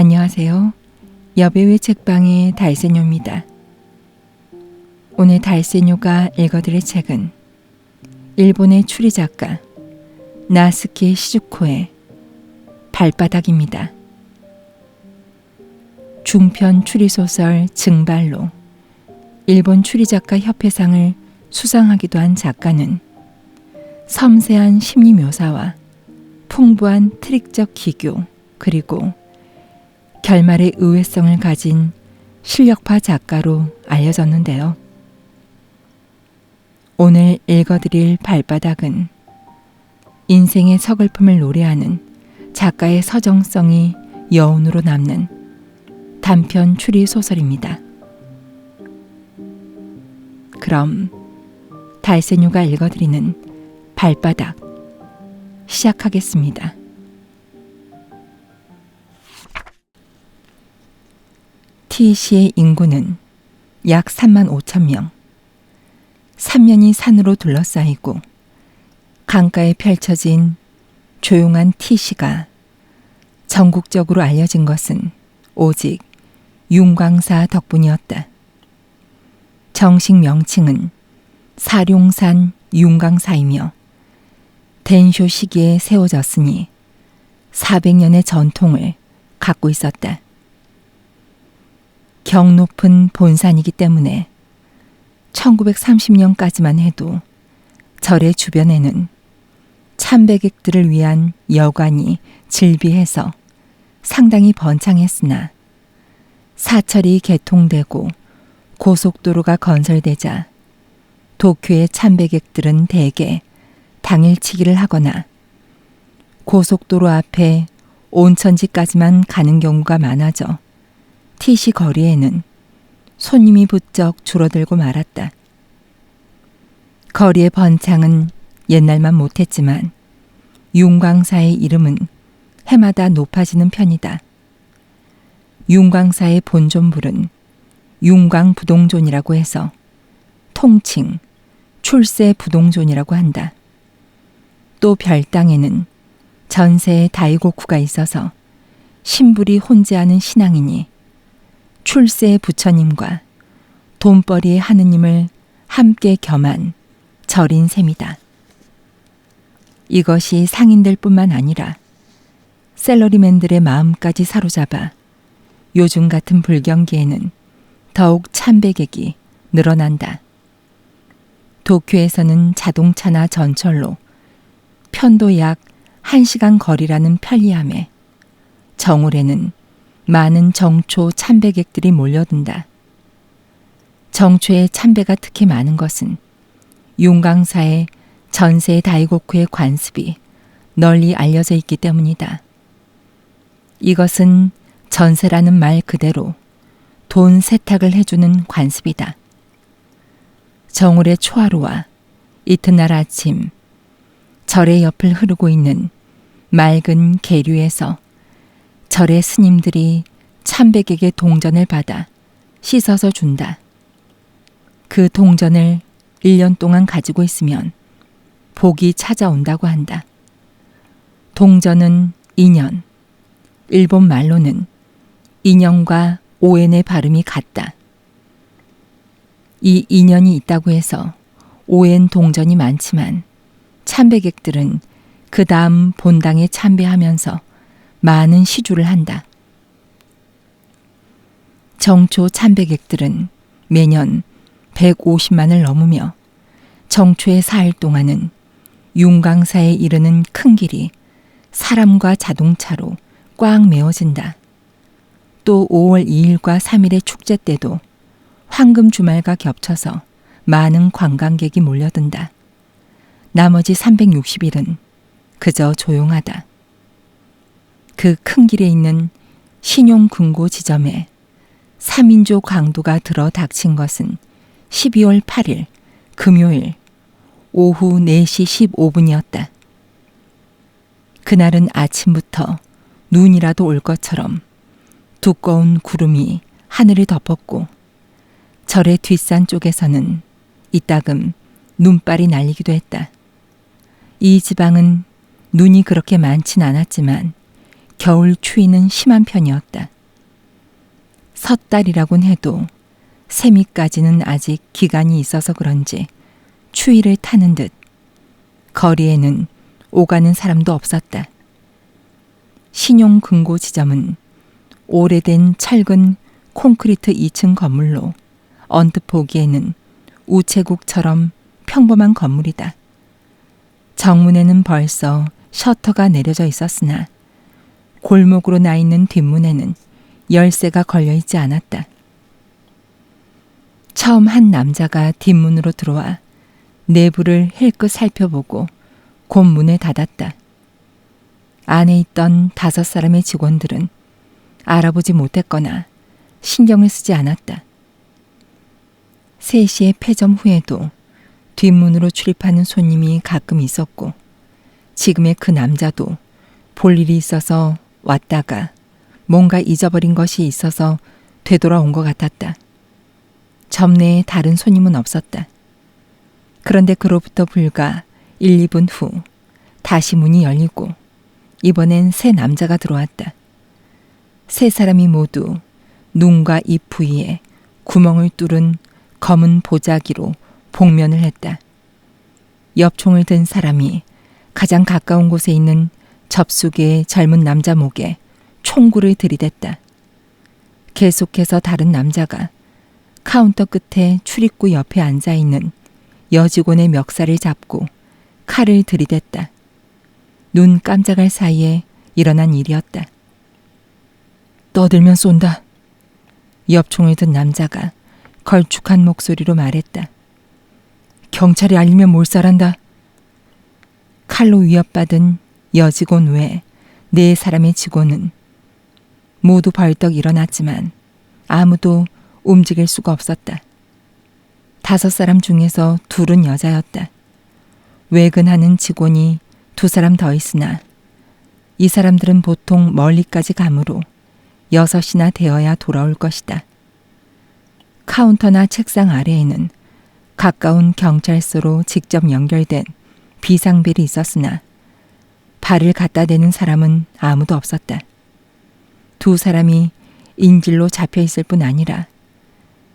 안녕하세요. 여배우의 책방의 달세뇨입니다. 오늘 달세뇨가 읽어드릴 책은 일본의 추리 작가 나스키 시즈코의 발바닥입니다. 중편 추리소설 증발로 일본 추리작가 협회상을 수상하기도 한 작가는 섬세한 심리 묘사와 풍부한 트릭적 기교 그리고 결말의 의외성을 가진 실력파 작가로 알려졌는데요. 오늘 읽어드릴 발바닥은 인생의 서글픔을 노래하는 작가의 서정성이 여운으로 남는 단편 추리 소설입니다. 그럼 달세뇨가 읽어드리는 발바닥 시작하겠습니다. T시의 인구는 약 35,000명. 삼면이 산으로 둘러싸이고 강가에 펼쳐진 조용한 T시가 전국적으로 알려진 것은 오직 윤광사 덕분이었다. 정식 명칭은 사룡산 윤광사이며 덴쇼 시기에 세워졌으니 400년의 전통을 갖고 있었다. 경 높은 본산이기 때문에 1930년까지만 해도 절의 주변에는 참배객들을 위한 여관이 즐비해서 상당히 번창했으나 사철이 개통되고 고속도로가 건설되자 도쿄의 참배객들은 대개 당일치기를 하거나 고속도로 앞에 온천지까지만 가는 경우가 많아져 T시 거리에는 손님이 부쩍 줄어들고 말았다. 거리의 번창은 옛날만 못했지만 윤광사의 이름은 해마다 높아지는 편이다. 윤광사의 본존불은 윤광부동존이라고 해서 통칭 출세부동존이라고 한다. 또 별당에는 전세의 다이고쿠가 있어서 신불이 혼재하는 신앙이니 출세의 부처님과 돈벌이의 하느님을 함께 겸한 절인 셈이다. 이것이 상인들 뿐만 아니라 셀러리맨들의 마음까지 사로잡아 요즘 같은 불경기에는 더욱 참배객이 늘어난다. 도쿄에서는 자동차나 전철로 편도 약 1시간 거리라는 편리함에 정오에는 많은 정초 참배객들이 몰려든다. 정초의 참배가 특히 많은 것은 윤광사의 전세 다이고쿠의 관습이 널리 알려져 있기 때문이다. 이것은 전세라는 말 그대로 돈 세탁을 해주는 관습이다. 정월의 초하루와 이튿날 아침 절의 옆을 흐르고 있는 맑은 계류에서 절의 스님들이 참배객의 동전을 받아 씻어서 준다. 그 동전을 1년 동안 가지고 있으면 복이 찾아온다고 한다. 동전은 인연, 일본 말로는 인연과 오엔의 발음이 같다. 이 인연이 있다고 해서 오엔 동전이 많지만 참배객들은 그 다음 본당에 참배하면서 많은 시주를 한다. 정초 참배객들은 매년 150만을 넘으며 정초의 4일 동안은 윤광사에 이르는 큰 길이 사람과 자동차로 꽉 메워진다. 또 5월 2일과 3일의 축제 때도 황금 주말과 겹쳐서 많은 관광객이 몰려든다. 나머지 360일은 그저 조용하다. 그 큰 길에 있는 신용금고 지점에 3인조 강도가 들어 닥친 것은 12월 8일 금요일 오후 4시 15분이었다. 그날은 아침부터 눈이라도 올 것처럼 두꺼운 구름이 하늘을 덮었고 절의 뒷산 쪽에서는 이따금 눈발이 날리기도 했다. 이 지방은 눈이 그렇게 많진 않았지만 겨울 추위는 심한 편이었다. 섣달이라곤 해도 세미까지는 아직 기간이 있어서 그런지 추위를 타는 듯 거리에는 오가는 사람도 없었다. 신용 금고 지점은 오래된 철근 콘크리트 2층 건물로 언뜻 보기에는 우체국처럼 평범한 건물이다. 정문에는 벌써 셔터가 내려져 있었으나 골목으로 나 있는 뒷문에는 열쇠가 걸려 있지 않았다. 처음 한 남자가 뒷문으로 들어와 내부를 힐끗 살펴보고 곧 문을 닫았다. 안에 있던 5사람의 직원들은 알아보지 못했거나 신경을 쓰지 않았다. 3시의 폐점 후에도 뒷문으로 출입하는 손님이 가끔 있었고 지금의 그 남자도 볼 일이 있어서 왔다가 뭔가 잊어버린 것이 있어서 되돌아온 것 같았다. 점 내에 다른 손님은 없었다. 그런데 그로부터 불과 1, 2분 후 다시 문이 열리고 이번엔 세 남자가 들어왔다. 세 사람이 모두 눈과 입 부위에 구멍을 뚫은 검은 보자기로 복면을 했다. 엽총을 든 사람이 가장 가까운 곳에 있는 접수기의 젊은 남자 목에 총구를 들이댔다. 계속해서 다른 남자가 카운터 끝에 출입구 옆에 앉아있는 여직원의 멱살을 잡고 칼을 들이댔다. 눈 깜짝할 사이에 일어난 일이었다. 떠들면 쏜다. 엽총을 든 남자가 걸쭉한 목소리로 말했다. 경찰에 알리면 몰살한다. 칼로 위협받은 여직원 외 4사람의 직원은 모두 벌떡 일어났지만 아무도 움직일 수가 없었다. 5사람 중에서 2은 여자였다. 외근하는 직원이 2사람 더 있으나 이 사람들은 보통 멀리까지 가므로 6이나 되어야 돌아올 것이다. 카운터나 책상 아래에는 가까운 경찰서로 직접 연결된 비상벨이 있었으나 발을 갖다 대는 사람은 아무도 없었다. 2사람이 인질로 잡혀 있을 뿐 아니라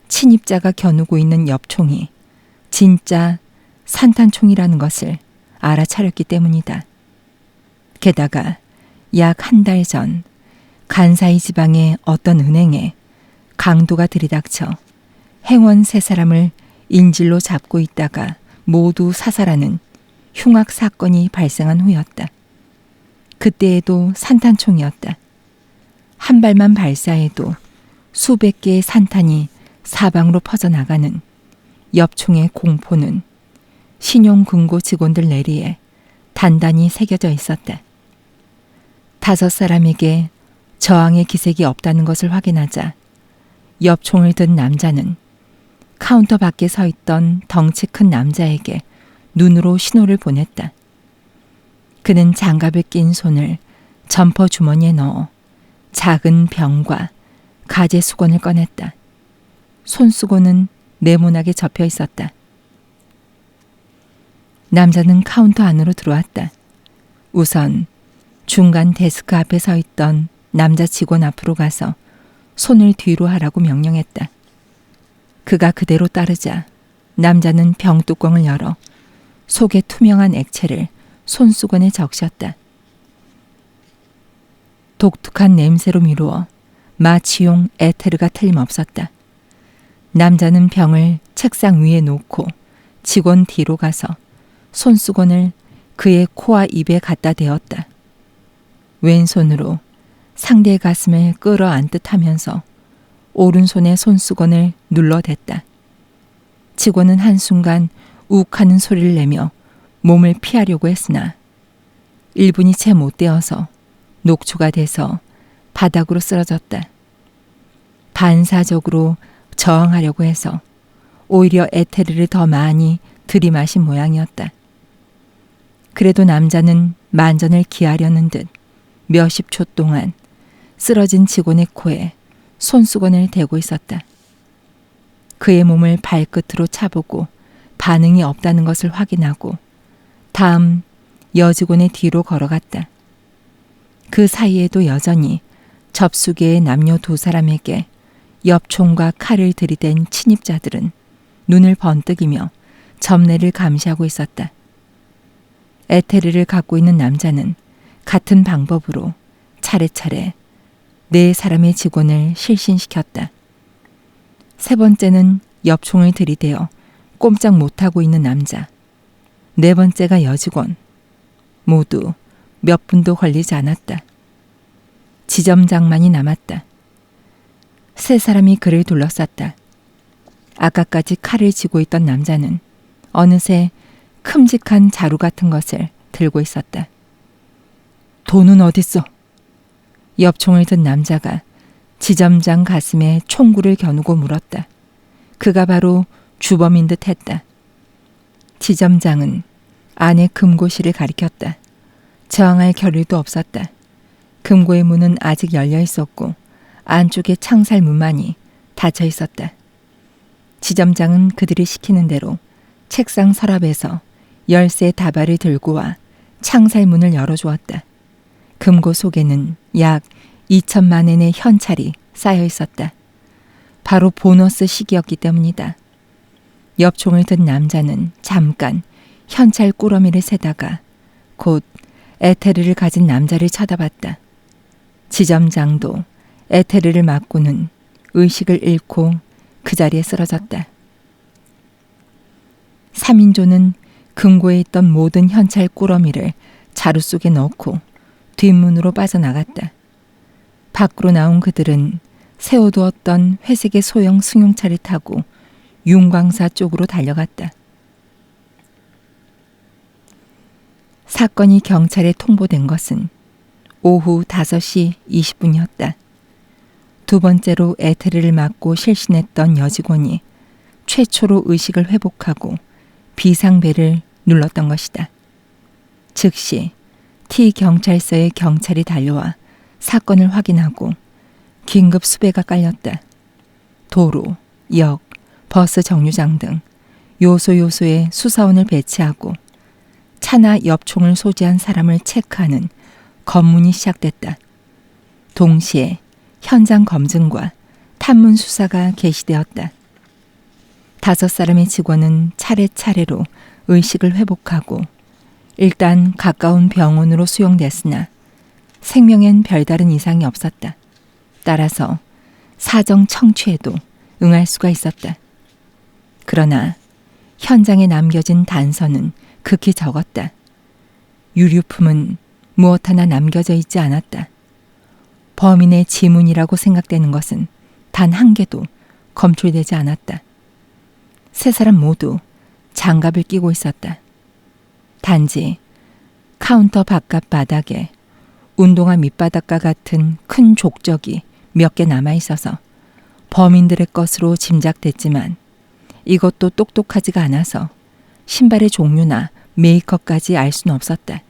침입자가 겨누고 있는 엽총이 진짜 산탄총이라는 것을 알아차렸기 때문이다. 게다가 약 1달 전 간사이 지방의 어떤 은행에 강도가 들이닥쳐 행원 3사람을 인질로 잡고 있다가 모두 사살하는 흉악 사건이 발생한 후였다. 그때에도 산탄총이었다. 한 발만 발사해도 수백 개의 산탄이 사방으로 퍼져나가는 엽총의 공포는 신용금고 직원들 내리에 단단히 새겨져 있었다. 5사람에게 저항의 기색이 없다는 것을 확인하자 엽총을 든 남자는 카운터 밖에 서 있던 덩치 큰 남자에게 눈으로 신호를 보냈다. 그는 장갑을 낀 손을 점퍼 주머니에 넣어 작은 병과 가재 수건을 꺼냈다. 손수건은 네모나게 접혀 있었다. 남자는 카운터 안으로 들어왔다. 우선 중간 데스크 앞에 서 있던 남자 직원 앞으로 가서 손을 뒤로 하라고 명령했다. 그가 그대로 따르자 남자는 병뚜껑을 열어 속에 투명한 액체를 손수건에 적셨다. 독특한 냄새로 미루어 마취용 에테르가 틀림없었다. 남자는 병을 책상 위에 놓고 직원 뒤로 가서 손수건을 그의 코와 입에 갖다 대었다. 왼손으로 상대의 가슴을 끌어안듯 하면서 오른손에 손수건을 눌러댔다. 직원은 한순간 욱하는 소리를 내며 몸을 피하려고 했으나 1분이 채 못 되어서 녹초가 돼서 바닥으로 쓰러졌다. 반사적으로 저항하려고 해서 오히려 에테르를 더 많이 들이마신 모양이었다. 그래도 남자는 만전을 기하려는 듯 몇십 초 동안 쓰러진 직원의 코에 손수건을 대고 있었다. 그의 몸을 발끝으로 차보고 반응이 없다는 것을 확인하고 다음 여직원의 뒤로 걸어갔다. 그 사이에도 여전히 접수계의 남녀 두 사람에게 엽총과 칼을 들이댄 침입자들은 눈을 번뜩이며 점례를 감시하고 있었다. 에테르를 갖고 있는 남자는 같은 방법으로 차례차례 네 사람의 직원을 실신시켰다. 세 번째는 엽총을 들이대어 꼼짝 못하고 있는 남자. 네 번째가 여직원. 모두 몇 분도 걸리지 않았다. 지점장만이 남았다. 세 사람이 그를 둘러쌌다. 아까까지 칼을 쥐고 있던 남자는 어느새 큼직한 자루 같은 것을 들고 있었다. 돈은 어딨어? 엽총을 든 남자가 지점장 가슴에 총구를 겨누고 물었다. 그가 바로 주범인 듯 했다. 지점장은 안의 금고실을 가리켰다. 저항할 겨를도 없었다. 금고의 문은 아직 열려 있었고 안쪽에 창살문만이 닫혀 있었다. 지점장은 그들이 시키는 대로 책상 서랍에서 열쇠 다발을 들고 와 창살문을 열어주었다. 금고 속에는 약 2천만 엔의 현찰이 쌓여 있었다. 바로 보너스 시기였기 때문이다. 엽총을 든 남자는 잠깐 현찰 꾸러미를 세다가 곧 에테르를 가진 남자를 쳐다봤다. 지점장도 에테르를 맞고는 의식을 잃고 그 자리에 쓰러졌다. 3인조는 금고에 있던 모든 현찰 꾸러미를 자루 속에 넣고 뒷문으로 빠져나갔다. 밖으로 나온 그들은 세워두었던 회색의 소형 승용차를 타고 윤광사 쪽으로 달려갔다. 사건이 경찰에 통보된 것은 오후 5시 20분이었다. 두 번째로 에테르를 맞고 실신했던 여직원이 최초로 의식을 회복하고 비상벨을 눌렀던 것이다. 즉시 T경찰서의 경찰이 달려와 사건을 확인하고 긴급 수배가 깔렸다. 도로, 역, 버스 정류장 등 요소요소에 수사원을 배치하고 차나 엽총을 소지한 사람을 체크하는 검문이 시작됐다. 동시에 현장 검증과 탐문 수사가 개시되었다. 5사람의 직원은 차례차례로 의식을 회복하고 일단 가까운 병원으로 수용됐으나 생명엔 별다른 이상이 없었다. 따라서 사정 청취에도 응할 수가 있었다. 그러나 현장에 남겨진 단서는 극히 적었다. 유류품은 무엇 하나 남겨져 있지 않았다. 범인의 지문이라고 생각되는 것은 단 한 개도 검출되지 않았다. 세 사람 모두 장갑을 끼고 있었다. 단지 카운터 바깥 바닥에 운동화 밑바닥과 같은 큰 족적이 몇 개 남아 있어서 범인들의 것으로 짐작됐지만 이것도 똑똑하지가 않아서 신발의 종류나 메이커까지 알 수는 없었다.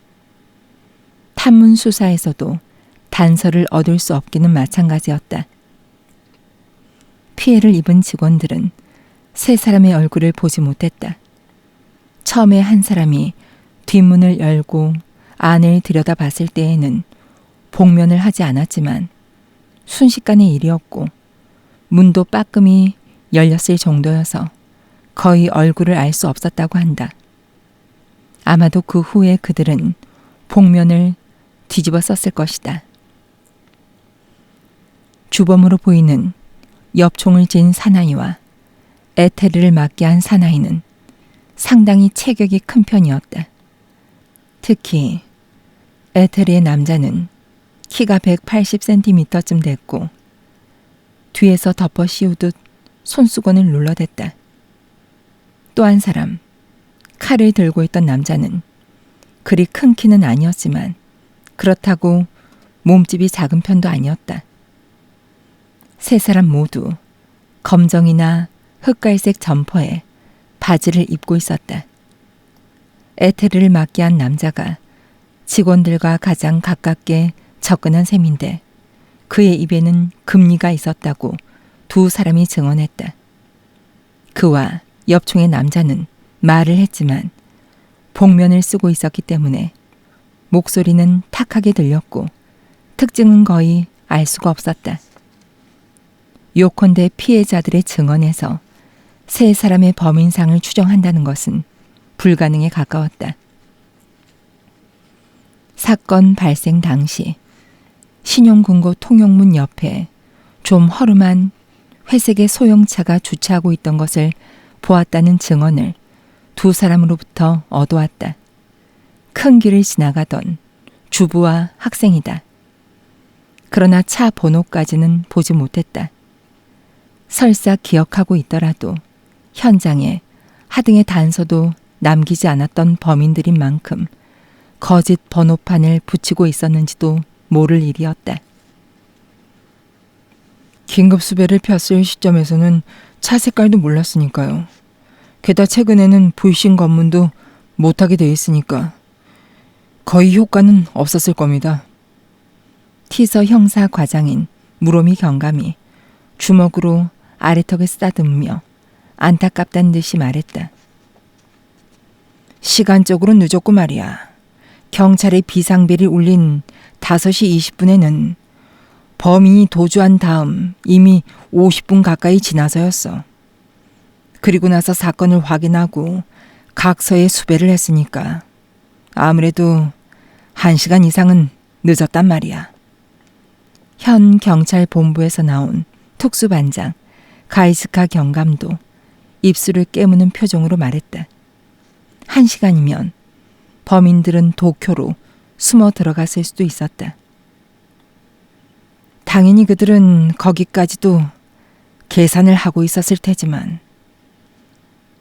탐문 수사에서도 단서를 얻을 수 없기는 마찬가지였다. 피해를 입은 직원들은 세 사람의 얼굴을 보지 못했다. 처음에 한 사람이 뒷문을 열고 안을 들여다봤을 때에는 복면을 하지 않았지만 순식간의 일이었고 문도 빠끔히 열렸을 정도여서 거의 얼굴을 알 수 없었다고 한다. 아마도 그 후에 그들은 복면을 뒤집어 썼을 것이다. 주범으로 보이는 엽총을 쥔 사나이와 에테르를 맞게 한 사나이는 상당히 체격이 큰 편이었다. 특히 에테르의 남자는 키가 180cm쯤 됐고 뒤에서 덮어 씌우듯 손수건을 눌러댔다. 또 한 사람, 칼을 들고 있던 남자는 그리 큰 키는 아니었지만 그렇다고 몸집이 작은 편도 아니었다. 세 사람 모두 검정이나 흑갈색 점퍼에 바지를 입고 있었다. 에테르를 맞게 한 남자가 직원들과 가장 가깝게 접근한 셈인데 그의 입에는 금리가 있었다고 두 사람이 증언했다. 그와 엽총의 남자는 말을 했지만 복면을 쓰고 있었기 때문에 목소리는 탁하게 들렸고 특징은 거의 알 수가 없었다. 요컨대 피해자들의 증언에서 세 사람의 범인상을 추정한다는 것은 불가능에 가까웠다. 사건 발생 당시 신용금고 통용문 옆에 좀 허름한 회색의 소형차가 주차하고 있던 것을 보았다는 증언을 두 사람으로부터 얻어왔다. 큰 길을 지나가던 주부와 학생이다. 그러나 차 번호까지는 보지 못했다. 설사 기억하고 있더라도 현장에 하등의 단서도 남기지 않았던 범인들인 만큼 거짓 번호판을 붙이고 있었는지도 모를 일이었다. 긴급 수배를 폈을 시점에서는 차 색깔도 몰랐으니까요. 게다가 최근에는 불신 검문도 못하게 돼 있으니까 거의 효과는 없었을 겁니다. 티서 형사 과장인 무로미 경감이 주먹으로 아래턱을 쓰다듬으며 안타깝다는 듯이 말했다. 시간적으로 늦었고 말이야. 경찰의 비상벨이 울린 5시 20분에는 범인이 도주한 다음 이미 50분 가까이 지나서였어. 그리고 나서 사건을 확인하고 각서에 수배를 했으니까 아무래도 1시간 이상은 늦었단 말이야. 현 경찰 본부에서 나온 특수반장 가이스카 경감도 입술을 깨무는 표정으로 말했다. 1시간이면 범인들은 도쿄로 숨어 들어갔을 수도 있었다. 당연히 그들은 거기까지도 계산을 하고 있었을 테지만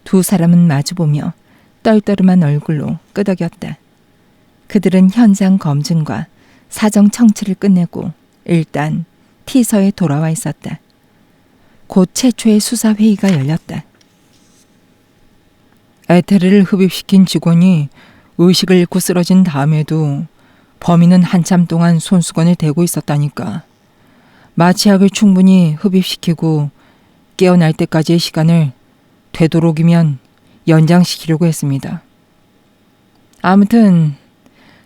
두 사람은 마주보며 떨떠름한 얼굴로 끄덕였다. 그들은 현장 검증과 사정 청취를 끝내고 일단 T서에 돌아와 있었다. 곧 최초의 수사회의가 열렸다. 에테르를 흡입시킨 직원이 의식을 잃고 쓰러진 다음에도 범인은 한참 동안 손수건을 대고 있었다니까. 마취약을 충분히 흡입시키고 깨어날 때까지의 시간을 되도록이면 연장시키려고 했습니다. 아무튼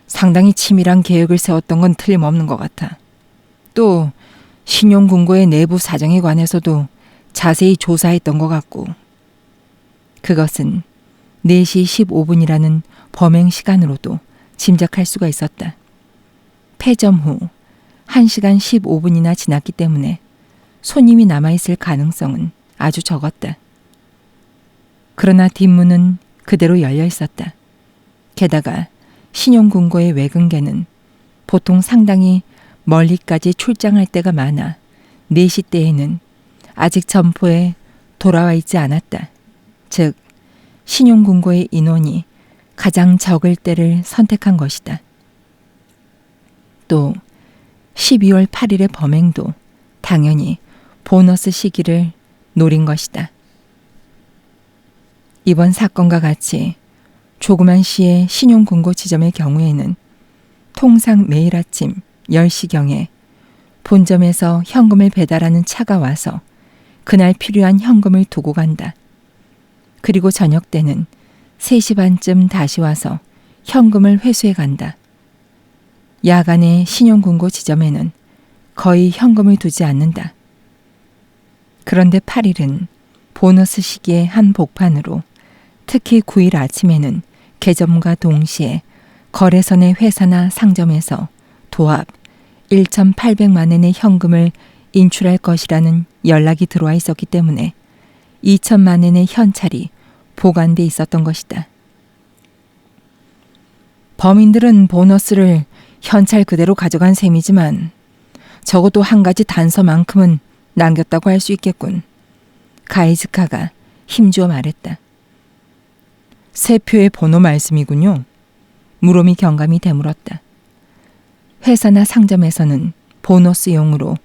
상당히 치밀한 계획을 세웠던 건 틀림없는 것 같아. 또 신용금고의 내부 사정에 관해서도 자세히 조사했던 것 같고 그것은 4시 15분이라는 범행 시간으로도 짐작할 수가 있었다. 폐점 후 1시간 15분이나 지났기 때문에 손님이 남아있을 가능성은 아주 적었다. 그러나 뒷문은 그대로 열려 있었다. 게다가 신용금고의 외근계는 보통 상당히 멀리까지 출장할 때가 많아 4시 때에는 아직 점포에 돌아와 있지 않았다. 즉 신용금고의 인원이 가장 적을 때를 선택한 것이다. 또 12월 8일의 범행도 당연히 보너스 시기를 노린 것이다. 이번 사건과 같이 조그만 시의 신용금고 지점의 경우에는 통상 매일 아침 10시경에 본점에서 현금을 배달하는 차가 와서 그날 필요한 현금을 두고 간다. 그리고 저녁 때는 3시 반쯤 다시 와서 현금을 회수해 간다. 야간의 신용금고 지점에는 거의 현금을 두지 않는다. 그런데 8일은 보너스 시기의 한 복판으로 특히 9일 아침에는 개점과 동시에 거래소 내 회사나 상점에서 도합 1,800만 엔의 현금을 인출할 것이라는 연락이 들어와 있었기 때문에 2천만 엔의 현찰이 보관돼 있었던 것이다. 범인들은 보너스를 현찰 그대로 가져간 셈이지만 적어도 한 가지 단서만큼은 남겼다고 할 수 있겠군. 가이즈카가 힘주어 말했다. 새 표의 번호 말씀이군요. 무로미 경감이 되물었다. 회사나 상점에서는 보너스용으로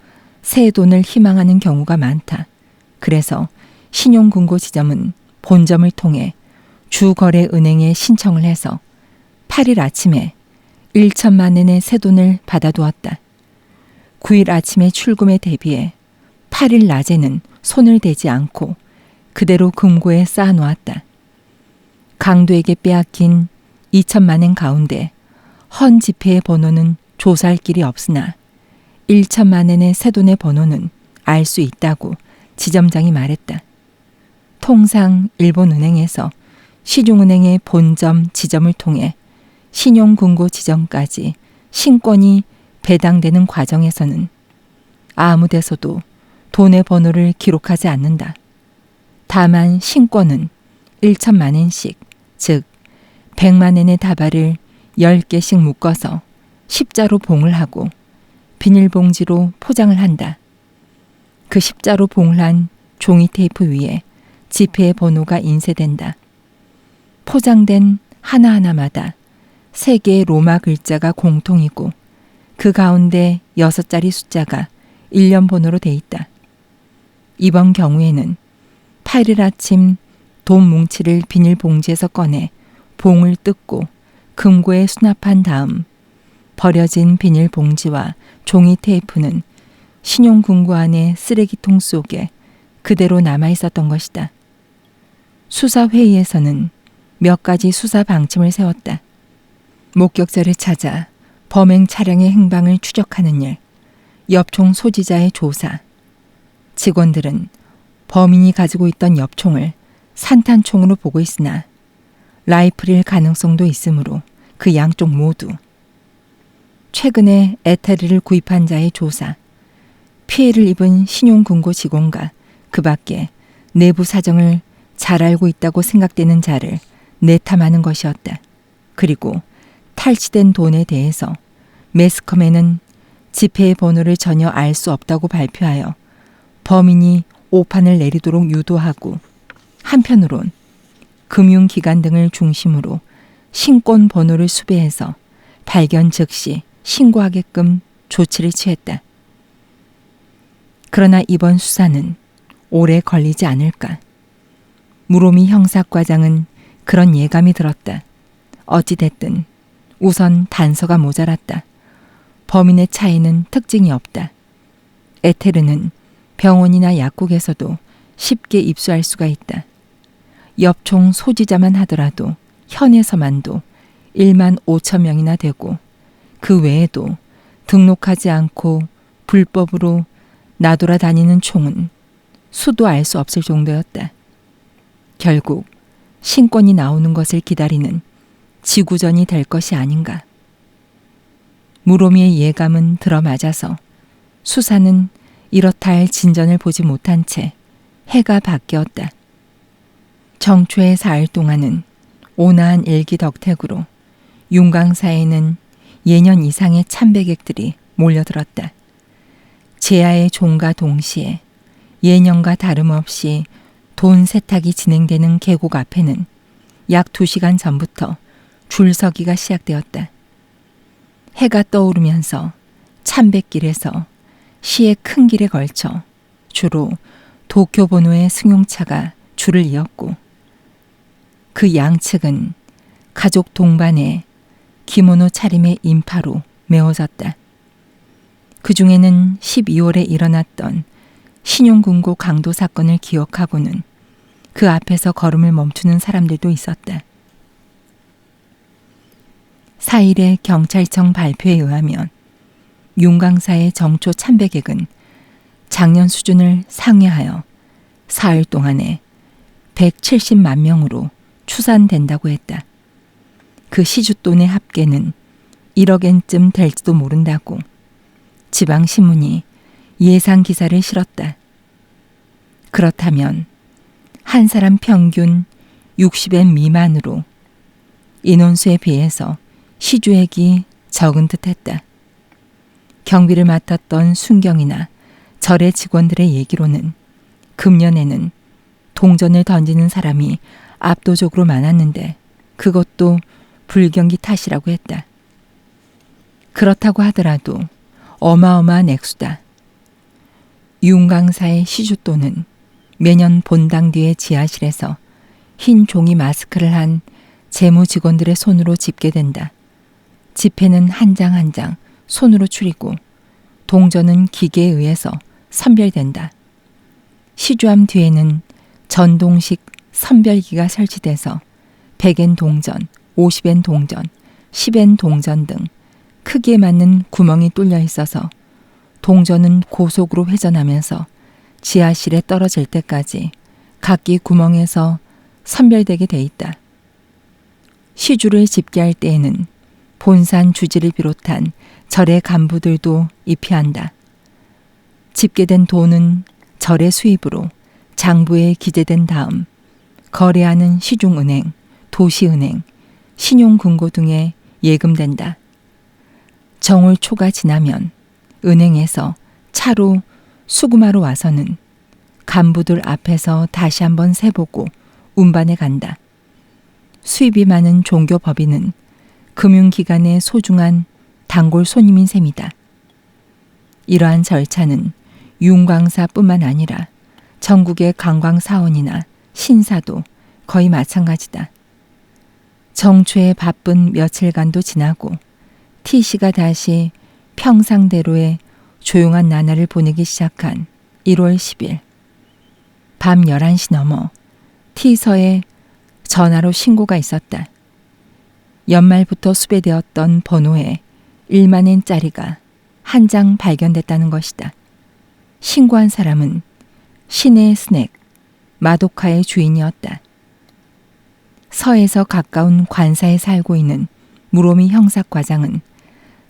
새 돈을 희망하는 경우가 많다. 그래서 신용금고 지점은 본점을 통해 주거래은행에 신청을 해서 8일 아침에 1천만 엔의 새 돈을 받아두었다. 9일 아침의 출금에 대비해 8일 낮에는 손을 대지 않고 그대로 금고에 쌓아놓았다. 강도에게 빼앗긴 2천만 엔 가운데 헌 지폐의 번호는 조사할 길이 없으나 1천만 엔의 새돈의 번호는 알 수 있다고 지점장이 말했다. 통상 일본은행에서 시중은행의 본점 지점을 통해 신용금고 지점까지 신권이 배당되는 과정에서는 아무 데서도 돈의 번호를 기록하지 않는다. 다만 신권은 1천만 엔씩, 즉 100만 엔의 다발을 10개씩 묶어서 십자로 봉을 하고 비닐봉지로 포장을 한다. 그 십자로 봉을 한 종이 테이프 위에 지폐의 번호가 인쇄된다. 포장된 하나하나마다 3개의 로마 글자가 공통이고 그 가운데 6자리 숫자가 1년 번호로 돼 있다. 이번 경우에는 8일 아침 돈 뭉치를 비닐봉지에서 꺼내 봉을 뜯고 금고에 수납한 다음 버려진 비닐봉지와 종이 테이프는 신용금고 안의 쓰레기통 속에 그대로 남아 있었던 것이다. 수사회의에서는 몇 가지 수사 방침을 세웠다. 목격자를 찾아 범행 차량의 행방을 추적하는 일, 엽총 소지자의 조사. 직원들은 범인이 가지고 있던 엽총을 산탄총으로 보고 있으나 라이플일 가능성도 있으므로 그 양쪽 모두. 최근에 에테르를 구입한 자의 조사. 피해를 입은 신용금고 직원과 그 밖에 내부 사정을 잘 알고 있다고 생각되는 자를 내탐하는 것이었다. 그리고 탈취된 돈에 대해서 매스컴에는 지폐의 번호를 전혀 알 수 없다고 발표하여 범인이 오판을 내리도록 유도하고 한편으론 금융기관 등을 중심으로 신권 번호를 수배해서 발견 즉시 신고하게끔 조치를 취했다. 그러나 이번 수사는 오래 걸리지 않을까. 무로미 형사과장은 그런 예감이 들었다. 어찌됐든 우선 단서가 모자랐다. 범인의 차에는 특징이 없다. 에테르는 병원이나 약국에서도 쉽게 입수할 수가 있다. 엽총 소지자만 하더라도 현에서만도 1만 5천 명이나 되고 그 외에도 등록하지 않고 불법으로 나돌아다니는 총은 수도 알 수 없을 정도였다. 결국 신권이 나오는 것을 기다리는 지구전이 될 것이 아닌가. 무로미의 예감은 들어맞아서 수사는 이렇다 할 진전을 보지 못한 채 해가 바뀌었다. 정초의 4일 동안은 온화한 일기덕택으로 윤강사에는 예년 이상의 참배객들이 몰려들었다. 제야의 종과 동시에 예년과 다름없이 돈 세탁이 진행되는 계곡 앞에는 약 2시간 전부터 줄서기가 시작되었다. 해가 떠오르면서 참배길에서 시의 큰 길에 걸쳐 주로 도쿄본호의 승용차가 줄을 이었고 그 양측은 가족 동반의 기모노 차림의 인파로 메워졌다. 그 중에는 12월에 일어났던 신용금고 강도 사건을 기억하고는 그 앞에서 걸음을 멈추는 사람들도 있었다. 4일의 경찰청 발표에 의하면 윤강사의 정초 참배객은 작년 수준을 상회하여 4일 동안에 170만 명으로 추산된다고 했다. 그 시주돈의 합계는 1억 엔쯤 될지도 모른다고 지방신문이 예상 기사를 실었다. 그렇다면 한 사람 평균 60엔 미만으로 인원수에 비해서 시주액이 적은 듯했다. 경비를 맡았던 순경이나 절의 직원들의 얘기로는 금년에는 동전을 던지는 사람이 압도적으로 많았는데 그것도 불경기 탓이라고 했다. 그렇다고 하더라도 어마어마한 액수다. 윤강사의 시주돈은 매년 본당 뒤의 지하실에서 흰 종이 마스크를 한 재무 직원들의 손으로 집계된다. 지폐는 한 장 한 장 손으로 추리고 동전은 기계에 의해서 선별된다. 시주함 뒤에는 전동식 선별기가 설치돼서 100엔 동전, 50엔 동전, 10엔 동전 등 크기에 맞는 구멍이 뚫려 있어서 동전은 고속으로 회전하면서 지하실에 떨어질 때까지 각기 구멍에서 선별되게 돼 있다. 시주를 집계할 때에는 본산 주지를 비롯한 절의 간부들도 입회한다. 집계된 돈은 절의 수입으로 장부에 기재된 다음 거래하는 시중은행, 도시은행, 신용금고 등에 예금된다. 정월 초가 지나면 은행에서 차로 수금하러 와서는 간부들 앞에서 다시 한번 세보고 운반해 간다. 수입이 많은 종교법인은 금융기관의 소중한 단골 손님인 셈이다. 이러한 절차는 윤광사뿐만 아니라 전국의 관광사원이나 신사도 거의 마찬가지다. 정초의 바쁜 며칠간도 지나고 T씨가 다시 평상대로의 조용한 나날을 보내기 시작한 1월 10일 밤 11시 넘어 T서에 전화로 신고가 있었다. 연말부터 수배되었던 번호에 1만엔짜리가 한 장 발견됐다는 것이다. 신고한 사람은 시내 스낵 마도카의 주인이었다. 서에서 가까운 관사에 살고 있는 무로미 형사과장은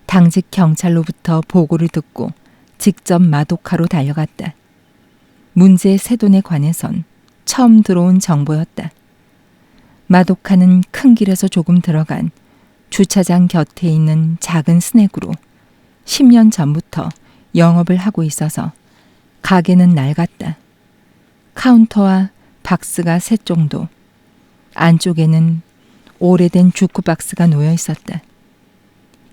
당직 경찰로부터 보고를 듣고 직접 마도카로 달려갔다. 문제의 새 돈에 관해선 처음 들어온 정보였다. 마도카는 큰 길에서 조금 들어간 주차장 곁에 있는 작은 스낵으로 10년 전부터 영업을 하고 있어서 가게는 낡았다. 카운터와 박스가 셋 정도, 안쪽에는 오래된 주크박스가 놓여 있었다.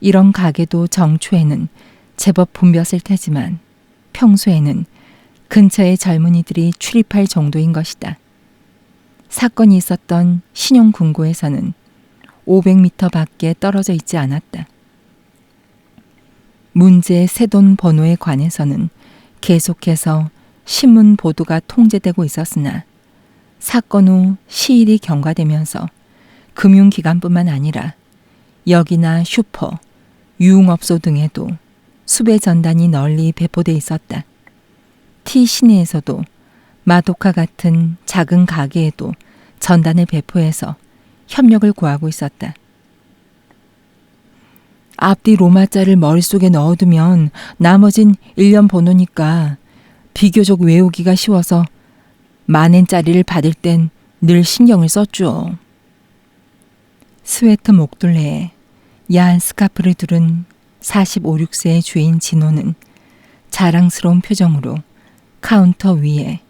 이런 가게도 정초에는 제법 붐볐을 테지만 평소에는 근처의 젊은이들이 출입할 정도인 것이다. 사건이 있었던 신용금고에서는 500m 밖에 떨어져 있지 않았다. 문제의 새돈 번호에 관해서는 계속해서 신문 보도가 통제되고 있었으나 사건 후 시일이 경과되면서 금융기관뿐만 아니라 역이나 슈퍼, 유흥업소 등에도 수배 전단이 널리 배포돼 있었다. T 시내에서도 마도카 같은 작은 가게에도 전단을 배포해서 협력을 구하고 있었다. 앞뒤 로마자를 머릿속에 넣어두면 나머진 1년 번호니까 비교적 외우기가 쉬워서 만엔짜리를 받을 땐 늘 신경을 썼죠. 스웨터 목둘레에 야한 스카프를 두른 45, 6세의 주인 진호는 자랑스러운 표정으로 카운터 위에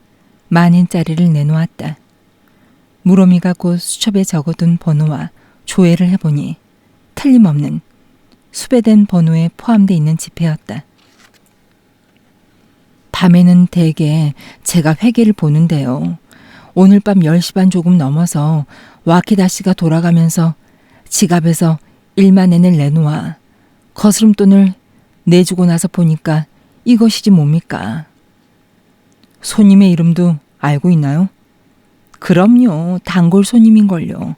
만엔짜리를 내놓았다. 무로미가 곧 수첩에 적어둔 번호와 조회를 해보니 틀림없는 수배된 번호에 포함되어 있는 지폐였다. 밤에는 대개 제가 회계를 보는데요. 오늘 밤 10시 반 조금 넘어서 와키다 씨가 돌아가면서 지갑에서 1만엔을 내놓아 거스름돈을 내주고 나서 보니까 이것이지 뭡니까? 손님의 이름도 알고 있나요? 그럼요. 단골 손님인걸요.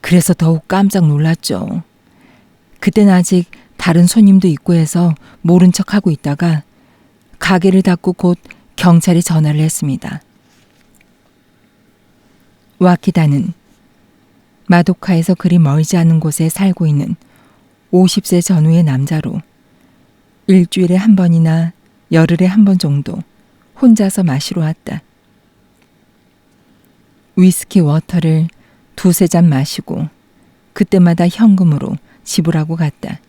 그래서 더욱 깜짝 놀랐죠. 그땐 아직 다른 손님도 있고 해서 모른 척하고 있다가 가게를 닫고 곧 경찰에 전화를 했습니다. 와키다는 마도카에서 그리 멀지 않은 곳에 살고 있는 50세 전후의 남자로 일주일에 한 번이나 열흘에 한 번 정도 혼자서 마시러 왔다. 위스키 워터를 2-3잔 마시고 그때마다 현금으로 지불하고 갔다.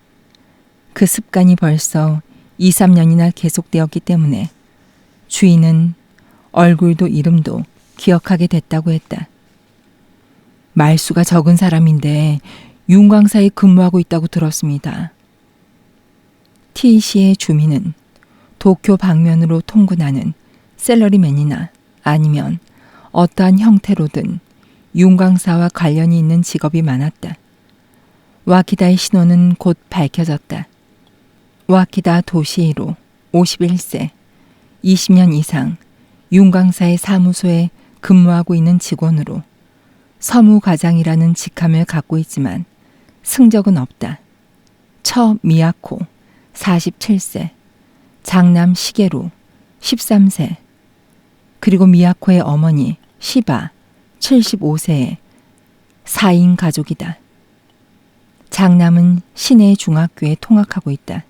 그 습관이 벌써 2-3년이나 계속되었기 때문에 주인은 얼굴도 이름도 기억하게 됐다고 했다. 말수가 적은 사람인데 윤광사에 근무하고 있다고 들었습니다. T씨의 주민은 도쿄 방면으로 통근하는 셀러리맨이나 아니면 어떠한 형태로든 윤광사와 관련이 있는 직업이 많았다. 와키다의 신원은 곧 밝혀졌다. 와키다 도시이로 51세, 20년 이상 윤광사의 사무소에 근무하고 있는 직원으로 서무과장이라는 직함을 갖고 있지만 승적은 없다. 처 미야코 47세, 장남 시게루 13세, 그리고 미야코의 어머니 시바 75세의 4인 가족이다. 장남은 시내 중학교에 통학하고 있다.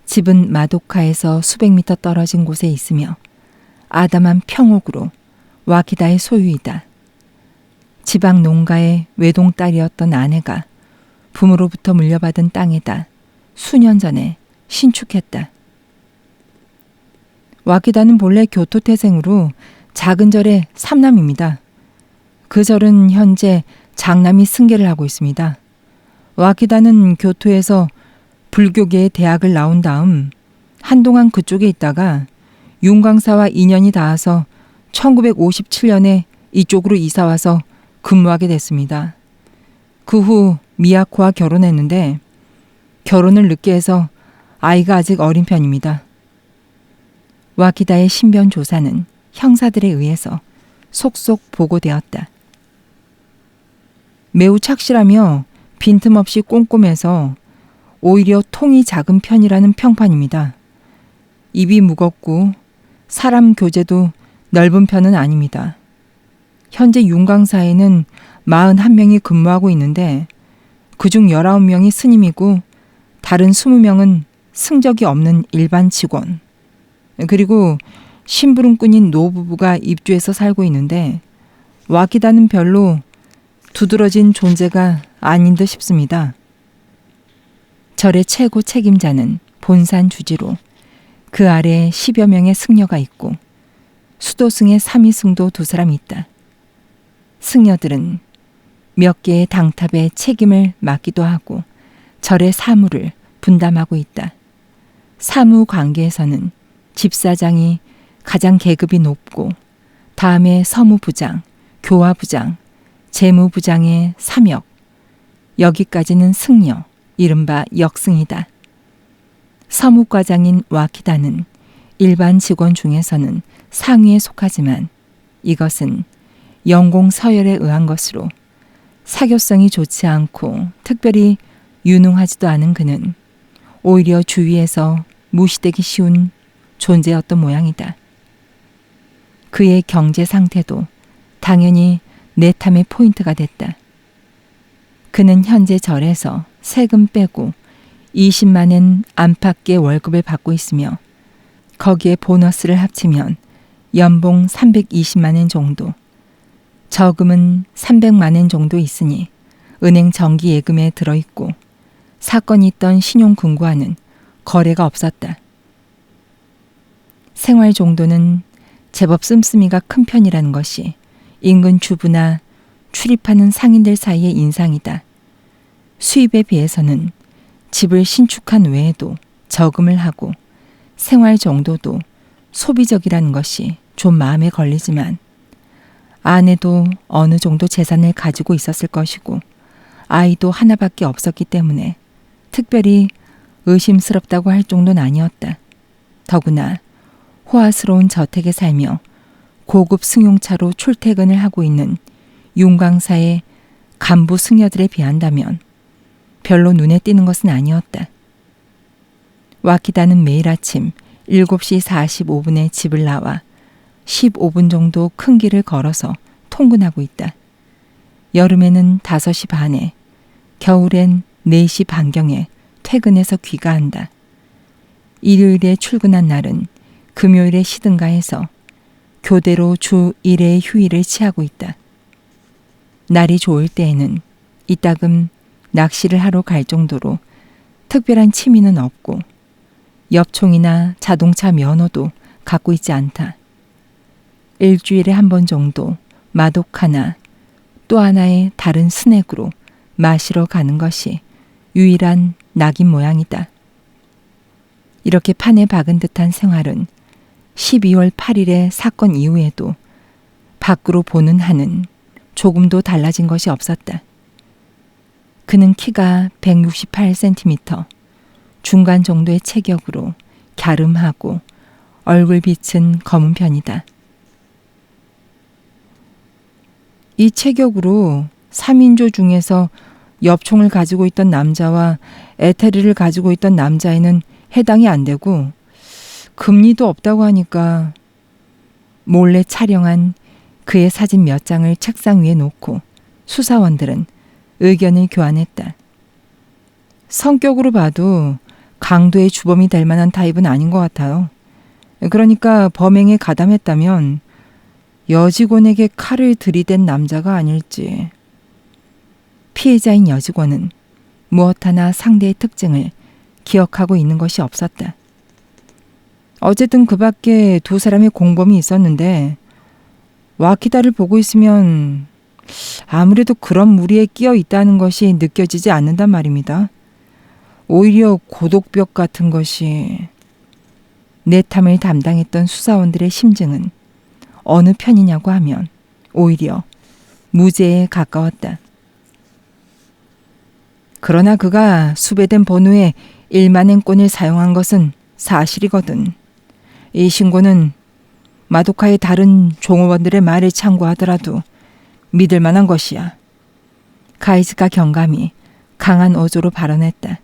집은 마도카에서 수백 미터 떨어진 곳에 있으며 아담한 평옥으로 와키다의 소유이다. 지방 농가의 외동딸이었던 아내가 부모로부터 물려받은 땅에다 수년 전에 신축했다. 와키다는 본래 교토 태생으로 작은 절의 삼남입니다. 그 절은 현재 장남이 승계를 하고 있습니다. 와키다는 교토에서 불교계의 대학을 나온 다음 한동안 그쪽에 있다가 윤광사와 인연이 닿아서 1957년에 이쪽으로 이사와서 근무하게 됐습니다. 그 후 미야코와 결혼했는데 결혼을 늦게 해서 아이가 아직 어린 편입니다. 와키다의 신변 조사는 형사들에 의해서 속속 보고되었다. 매우 착실하며 빈틈없이 꼼꼼해서 오히려 통이 작은 편이라는 평판입니다. 입이 무겁고 사람 교제도 넓은 편은 아닙니다. 현재 윤광사에는 41명이 근무하고 있는데 그중 19명이 스님이고 다른 20명은 승적이 없는 일반 직원, 그리고 심부름꾼인 노부부가 입주해서 살고 있는데 와키다는 별로 두드러진 존재가 아닌 듯 싶습니다. 절의 최고 책임자는 본산 주지로 그 아래에 10여 명의 승려가 있고 수도승의 3위승도 2사람이 있다. 승려들은 몇 개의 당탑에 책임을 맡기도 하고 절의 사무를 분담하고 있다. 사무 관계에서는 집사장이 가장 계급이 높고 다음에 서무부장, 교화부장, 재무부장의 3역, 여기까지는 승려, 이른바 역승이다. 서무과장인 와키다는 일반 직원 중에서는 상위에 속하지만 이것은 연공 서열에 의한 것으로 사교성이 좋지 않고 특별히 유능하지도 않은 그는 오히려 주위에서 무시되기 쉬운 존재였던 모양이다. 그의 경제 상태도 당연히 내탐의 포인트가 됐다. 그는 현재 절에서 세금 빼고 20만 엔 안팎의 월급을 받고 있으며 거기에 보너스를 합치면 연봉 320만 엔 정도, 저금은 300만 엔 정도 있으니 은행 정기 예금에 들어있고 사건이 있던 신용금고와는 거래가 없었다. 생활 정도는 제법 씀씀이가 큰 편이라는 것이 인근 주부나 출입하는 상인들 사이의 인상이다. 수입에 비해서는 집을 신축한 외에도 저금을 하고 생활 정도도 소비적이라는 것이 좀 마음에 걸리지만 아내도 어느 정도 재산을 가지고 있었을 것이고 아이도 하나밖에 없었기 때문에 특별히 의심스럽다고 할 정도는 아니었다. 더구나 호화스러운 저택에 살며 고급 승용차로 출퇴근을 하고 있는 윤광사의 간부 승려들에 비한다면 별로 눈에 띄는 것은 아니었다. 와키다는 매일 아침 7시 45분에 집을 나와 15분 정도 큰 길을 걸어서 통근하고 있다. 여름에는 5시 반에, 겨울엔 4시 반경에 퇴근해서 귀가한다. 일요일에 출근한 날은 금요일에 쉬든가 해서 교대로 주 1회의 휴일을 취하고 있다. 날이 좋을 때에는 이따금 낚시를 하러 갈 정도로 특별한 취미는 없고 엽총이나 자동차 면허도 갖고 있지 않다. 일주일에 한 번 정도 마도카나 또 하나의 다른 스낵으로 마시러 가는 것이 유일한 낙인 모양이다. 이렇게 판에 박은 듯한 생활은 12월 8일의 사건 이후에도 밖으로 보는 한은 조금도 달라진 것이 없었다. 그는 키가 168cm, 중간 정도의 체격으로 갸름하고 얼굴빛은 검은 편이다. 이 체격으로 3인조 중에서 엽총을 가지고 있던 남자와 에테르를 가지고 있던 남자에는 해당이 안 되고 금리도 없다고 하니까 몰래 촬영한 그의 사진 몇 장을 책상 위에 놓고 수사원들은 의견을 교환했다. 성격으로 봐도 강도의 주범이 될 만한 타입은 아닌 것 같아요. 그러니까 범행에 가담했다면 여직원에게 칼을 들이댄 남자가 아닐지. 피해자인 여직원은 무엇 하나 상대의 특징을 기억하고 있는 것이 없었다. 어쨌든 그 밖에 두 사람의 공범이 있었는데 와키다를 보고 있으면 아무래도 그런 무리에 끼어 있다는 것이 느껴지지 않는단 말입니다. 오히려 고독벽 같은 것이. 내탐을 담당했던 수사원들의 심증은 어느 편이냐고 하면 오히려 무죄에 가까웠다. 그러나 그가 수배된 번호에 1만엔권을 사용한 것은 사실이거든. 이 신고는 마도카의 다른 종업원들의 말을 참고하더라도 믿을 만한 것이야. 가이즈가 경감히 강한 어조로 발언했다.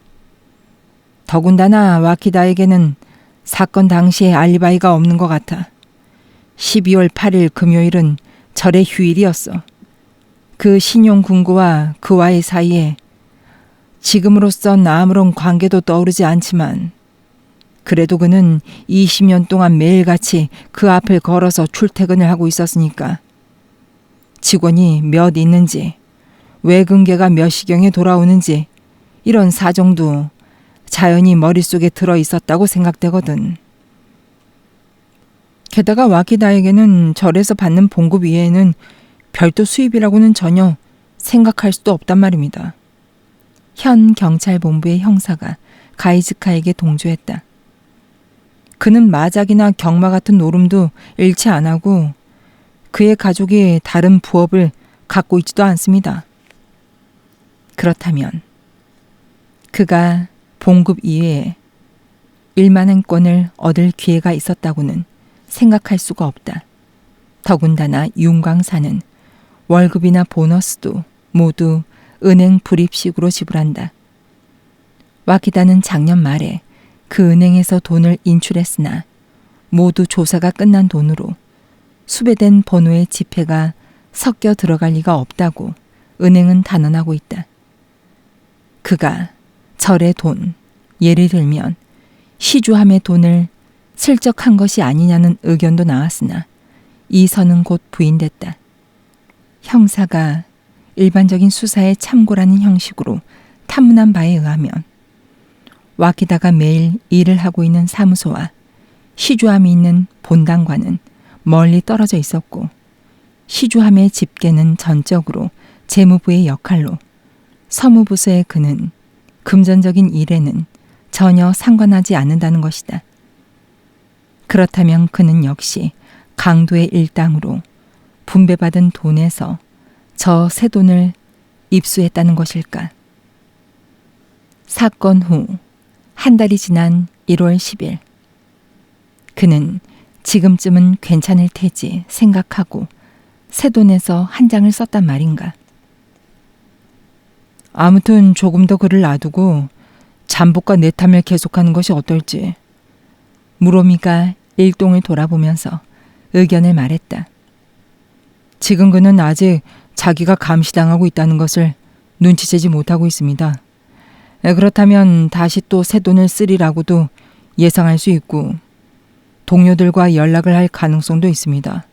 더군다나 와키다에게는 사건 당시에 알리바이가 없는 것 같아. 12월 8일 금요일은 절의 휴일이었어. 그 신용금고와 그와의 사이에 지금으로선 아무런 관계도 떠오르지 않지만 그래도 그는 20년 동안 매일같이 그 앞을 걸어서 출퇴근을 하고 있었으니까 직원이 몇 있는지 외근계가 몇 시경에 돌아오는지 이런 사정도 자연히 머릿속에 들어 있었다고 생각되거든. 게다가 와키다에게는 절에서 받는 봉급 이외에는 별도 수입이라고는 전혀 생각할 수도 없단 말입니다. 현 경찰본부의 형사가 가이즈카에게 동조했다. 그는 마작이나 경마 같은 노름도 일치 안 하고 그의 가족이 다른 부업을 갖고 있지도 않습니다. 그렇다면 그가 봉급 이외에 1만엔권을 얻을 기회가 있었다고는 생각할 수가 없다. 더군다나 윤광사는 월급이나 보너스도 모두 은행 불입식으로 지불한다. 와키다는 작년 말에 그 은행에서 돈을 인출했으나 모두 조사가 끝난 돈으로 수배된 번호의 지폐가 섞여 들어갈 리가 없다고 은행은 단언하고 있다. 그가 절의 돈, 예를 들면 시주함의 돈을 슬쩍 한 것이 아니냐는 의견도 나왔으나 이 선은 곧 부인됐다. 형사가 일반적인 수사에 참고라는 형식으로 탐문한 바에 의하면 와키다가 매일 일을 하고 있는 사무소와 시주함이 있는 본당과는 멀리 떨어져 있었고 시주함의 집계는 전적으로 재무부의 역할로 서무부서의 그는 금전적인 일에는 전혀 상관하지 않는다는 것이다. 그렇다면 그는 역시 강도의 일당으로 분배받은 돈에서 저 새 돈을 입수했다는 것일까? 사건 후 한 달이 지난 1월 10일 그는 지금쯤은 괜찮을 테지 생각하고 새 돈에서 한 장을 썼단 말인가. 아무튼 조금 더 그를 놔두고 잠복과 내탐을 계속하는 것이 어떨지. 무로미가 일동을 돌아보면서 의견을 말했다. 지금 그는 아직 자기가 감시당하고 있다는 것을 눈치채지 못하고 있습니다. 그렇다면 다시 또 새 돈을 쓰리라고도 예상할 수 있고 동료들과 연락을 할 가능성도 있습니다.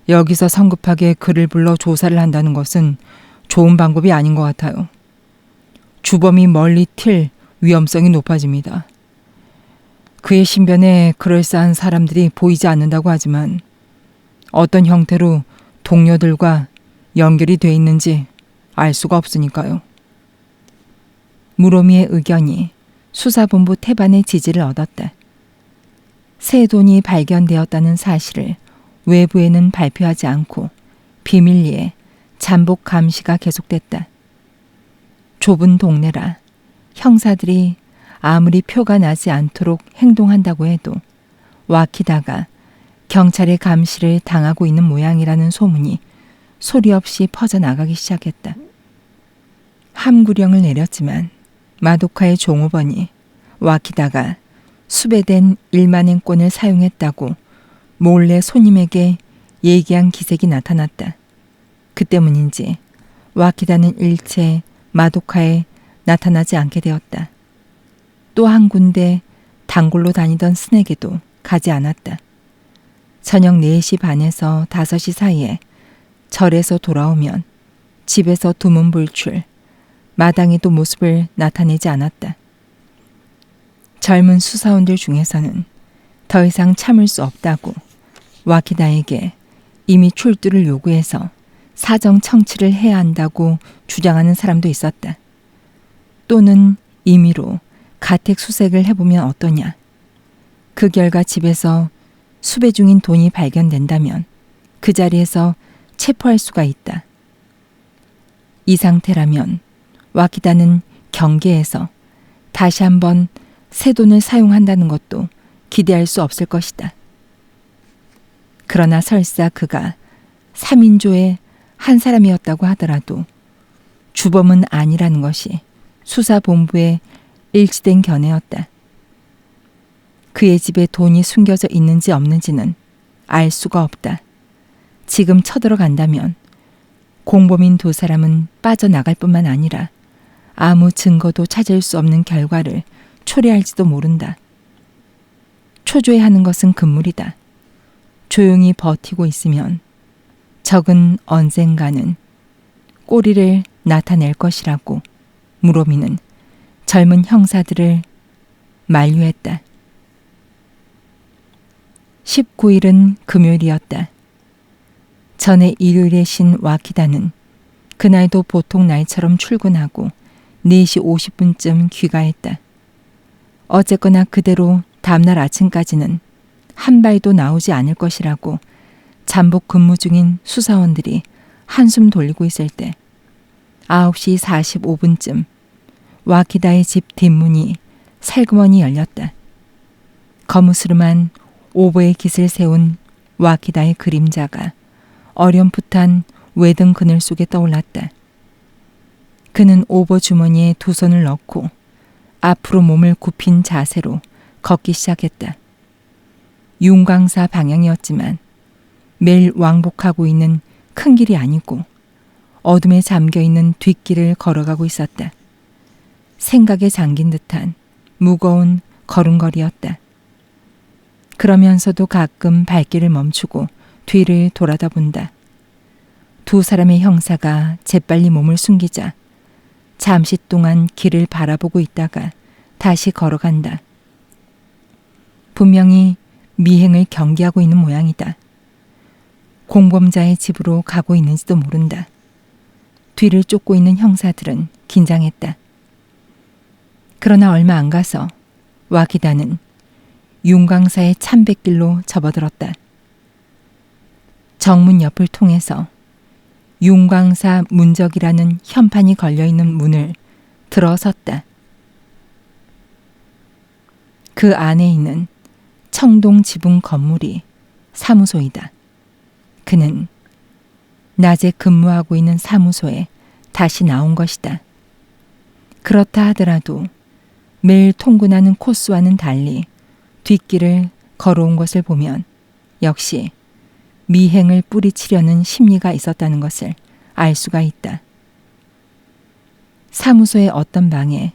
여기서 성급하게 그를 불러 조사를 한다는 것은 좋은 방법이 아닌 것 같아요. 주범이 멀리 튈 위험성이 높아집니다. 그의 신변에 그럴싸한 사람들이 보이지 않는다고 하지만 어떤 형태로 동료들과 연결이 돼 있는지 알 수가 없으니까요. 무로미의 의견이 수사본부 태반의 지지를 얻었다. 새 돈이 발견되었다는 사실을 외부에는 발표하지 않고 비밀리에 잠복 감시가 계속됐다. 좁은 동네라 형사들이 아무리 표가 나지 않도록 행동한다고 해도 와키다가 경찰의 감시를 당하고 있는 모양이라는 소문이 소리 없이 퍼져나가기 시작했다. 함구령을 내렸지만 마도카의 종업원이 와키다가 수배된 1만엔권을 사용했다고 몰래 손님에게 얘기한 기색이 나타났다. 그 때문인지 와키다는 일체 마도카에 나타나지 않게 되었다. 또 한 군데 단골로 다니던 스낵에도 가지 않았다. 저녁 4시 반에서 5시 사이에 절에서 돌아오면 집에서 두문불출, 마당에도 모습을 나타내지 않았다. 젊은 수사원들 중에서는 더 이상 참을 수 없다고 와키다에게 이미 출두를 요구해서 사정 청취를 해야 한다고 주장하는 사람도 있었다. 또는 임의로 가택 수색을 해보면 어떠냐. 그 결과 집에서 수배 중인 돈이 발견된다면 그 자리에서 체포할 수가 있다. 이 상태라면 와키다는 경계에서 다시 한번 새 돈을 사용한다는 것도 기대할 수 없을 것이다. 그러나 설사 그가 3인조의 한 사람이었다고 하더라도 주범은 아니라는 것이 수사본부의 일치된 견해였다. 그의 집에 돈이 숨겨져 있는지 없는지는 알 수가 없다. 지금 쳐들어간다면 공범인 2사람은 빠져나갈 뿐만 아니라 아무 증거도 찾을 수 없는 결과를 초래할지도 모른다. 초조해하는 것은 금물이다. 조용히 버티고 있으면 적은 언젠가는 꼬리를 나타낼 것이라고 무로미는 젊은 형사들을 만류했다. 19일은 금요일이었다. 전에 일요일에 신 와키다는 그날도 보통 날처럼 출근하고 4시 50분쯤 귀가했다. 어쨌거나 그대로 다음날 아침까지는 한 발도 나오지 않을 것이라고 잠복 근무 중인 수사원들이 한숨 돌리고 있을 때 9시 45분쯤 와키다의 집 뒷문이 살그머니 열렸다. 거무스름한 오버의 깃을 세운 와키다의 그림자가 어렴풋한 외등 그늘 속에 떠올랐다. 그는 오버 주머니에 2손을 넣고 앞으로 몸을 굽힌 자세로 걷기 시작했다. 윤광사 방향이었지만 매일 왕복하고 있는 큰 길이 아니고 어둠에 잠겨있는 뒷길을 걸어가고 있었다. 생각에 잠긴 듯한 무거운 걸음걸이였다. 그러면서도 가끔 발길을 멈추고 뒤를 돌아다 본다. 2사람의 형사가 재빨리 몸을 숨기자 잠시 동안 길을 바라보고 있다가 다시 걸어간다. 분명히 미행을 경계하고 있는 모양이다. 공범자의 집으로 가고 있는지도 모른다. 뒤를 쫓고 있는 형사들은 긴장했다. 그러나 얼마 안 가서 와키다는 윤광사의 참뱃길로 접어들었다. 정문 옆을 통해서 윤광사 문적이라는 현판이 걸려있는 문을 들어섰다. 그 안에 있는 청동 지붕 건물이 사무소이다. 그는 낮에 근무하고 있는 사무소에 다시 나온 것이다. 그렇다 하더라도 매일 통근하는 코스와는 달리 뒷길을 걸어온 것을 보면 역시 미행을 뿌리치려는 심리가 있었다는 것을 알 수가 있다. 사무소의 어떤 방에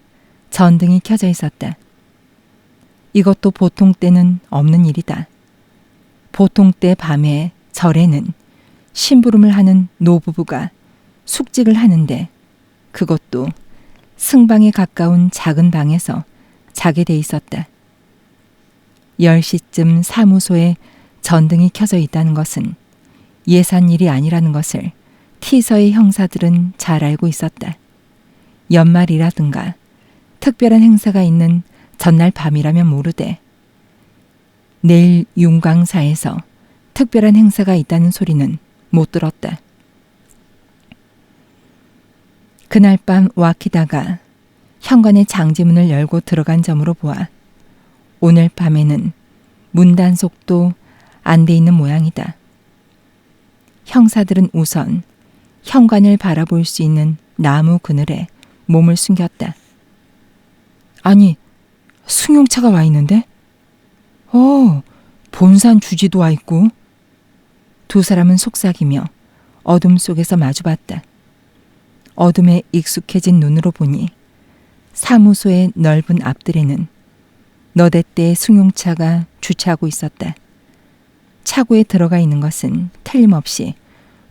전등이 켜져 있었다. 이것도 보통 때는 없는 일이다. 보통 때 밤에 절에는 심부름을 하는 노부부가 숙직을 하는데 그것도 승방에 가까운 작은 방에서 자게 돼 있었다. 10시쯤 사무소에 전등이 켜져 있다는 것은 예산일이 아니라는 것을 T서의 형사들은 잘 알고 있었다. 연말이라든가 특별한 행사가 있는 전날 밤이라면 모르되 내일 윤광사에서 특별한 행사가 있다는 소리는 못 들었다. 그날 밤 와키다가 현관의 장지문을 열고 들어간 점으로 보아 오늘 밤에는 문단속도 안 돼 있는 모양이다. 형사들은 우선 현관을 바라볼 수 있는 나무 그늘에 몸을 숨겼다. 아니, 승용차가 와 있는데? 본산 주지도 와 있고. 두 사람은 속삭이며 어둠 속에서 마주봤다. 어둠에 익숙해진 눈으로 보니 사무소의 넓은 앞뜰에는 너댓대의 승용차가 주차하고 있었다. 차고에 들어가 있는 것은 틀림없이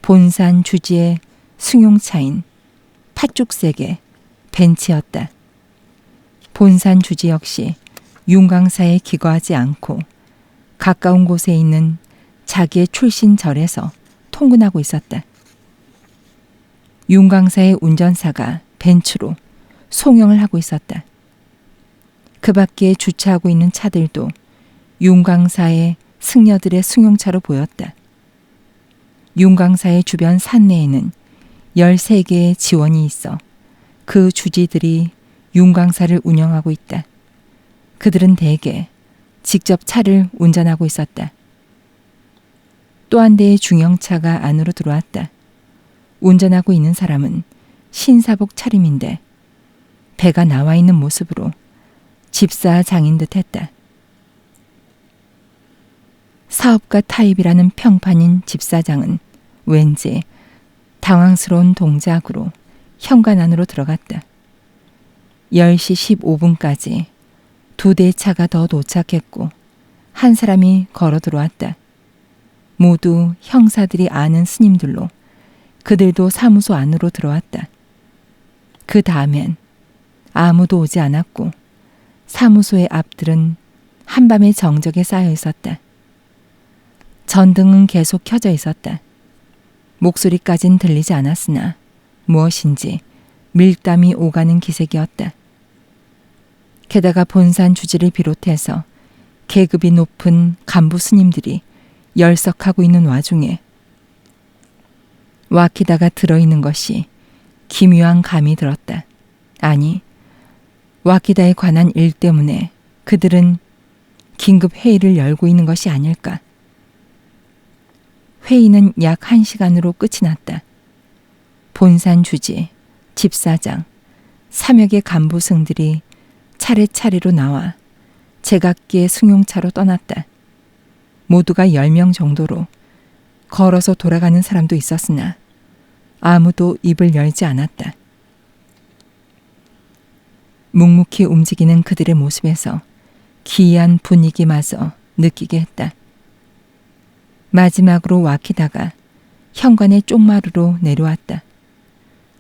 본산 주지의 승용차인 팥죽색의 벤츠였다. 본산 주지 역시 윤광사에 기거하지 않고 가까운 곳에 있는 자기의 출신 절에서 통근하고 있었다. 윤광사의 운전사가 벤츠로 송영을 하고 있었다. 그 밖에 주차하고 있는 차들도 윤광사의 승려들의 승용차로 보였다. 윤광사의 주변 산내에는 13개의 지원이 있어 그 주지들이 윤광사를 운영하고 있다. 그들은 대개 직접 차를 운전하고 있었다. 또 한 대의 중형차가 안으로 들어왔다. 운전하고 있는 사람은 신사복 차림인데 배가 나와 있는 모습으로 집사 장인 듯 했다. 사업가 타입이라는 평판인 집사장은 왠지 당황스러운 동작으로 현관 안으로 들어갔다. 10시 15분까지 2대의 차가 더 도착했고 한 사람이 걸어 들어왔다. 모두 형사들이 아는 스님들로 그들도 사무소 안으로 들어왔다. 그 다음엔 아무도 오지 않았고 사무소의 앞들은 한밤의 정적에 쌓여 있었다. 전등은 계속 켜져 있었다. 목소리까진 들리지 않았으나 무엇인지 밀담이 오가는 기색이었다. 게다가 본산 주지를 비롯해서 계급이 높은 간부 스님들이 열석하고 있는 와중에 와키다가 들어있는 것이 기묘한 감이 들었다. 아니, 와키다에 관한 일 때문에 그들은 긴급 회의를 열고 있는 것이 아닐까. 회의는 약 1시간으로 끝이 났다. 본산 주지, 집사장, 3여 개 간부승들이 차례차례로 나와 제각기의 승용차로 떠났다. 모두가 10명 정도로 걸어서 돌아가는 사람도 있었으나 아무도 입을 열지 않았다. 묵묵히 움직이는 그들의 모습에서 기이한 분위기마저 느끼게 했다. 마지막으로 와키다가 현관의 쪽마루로 내려왔다.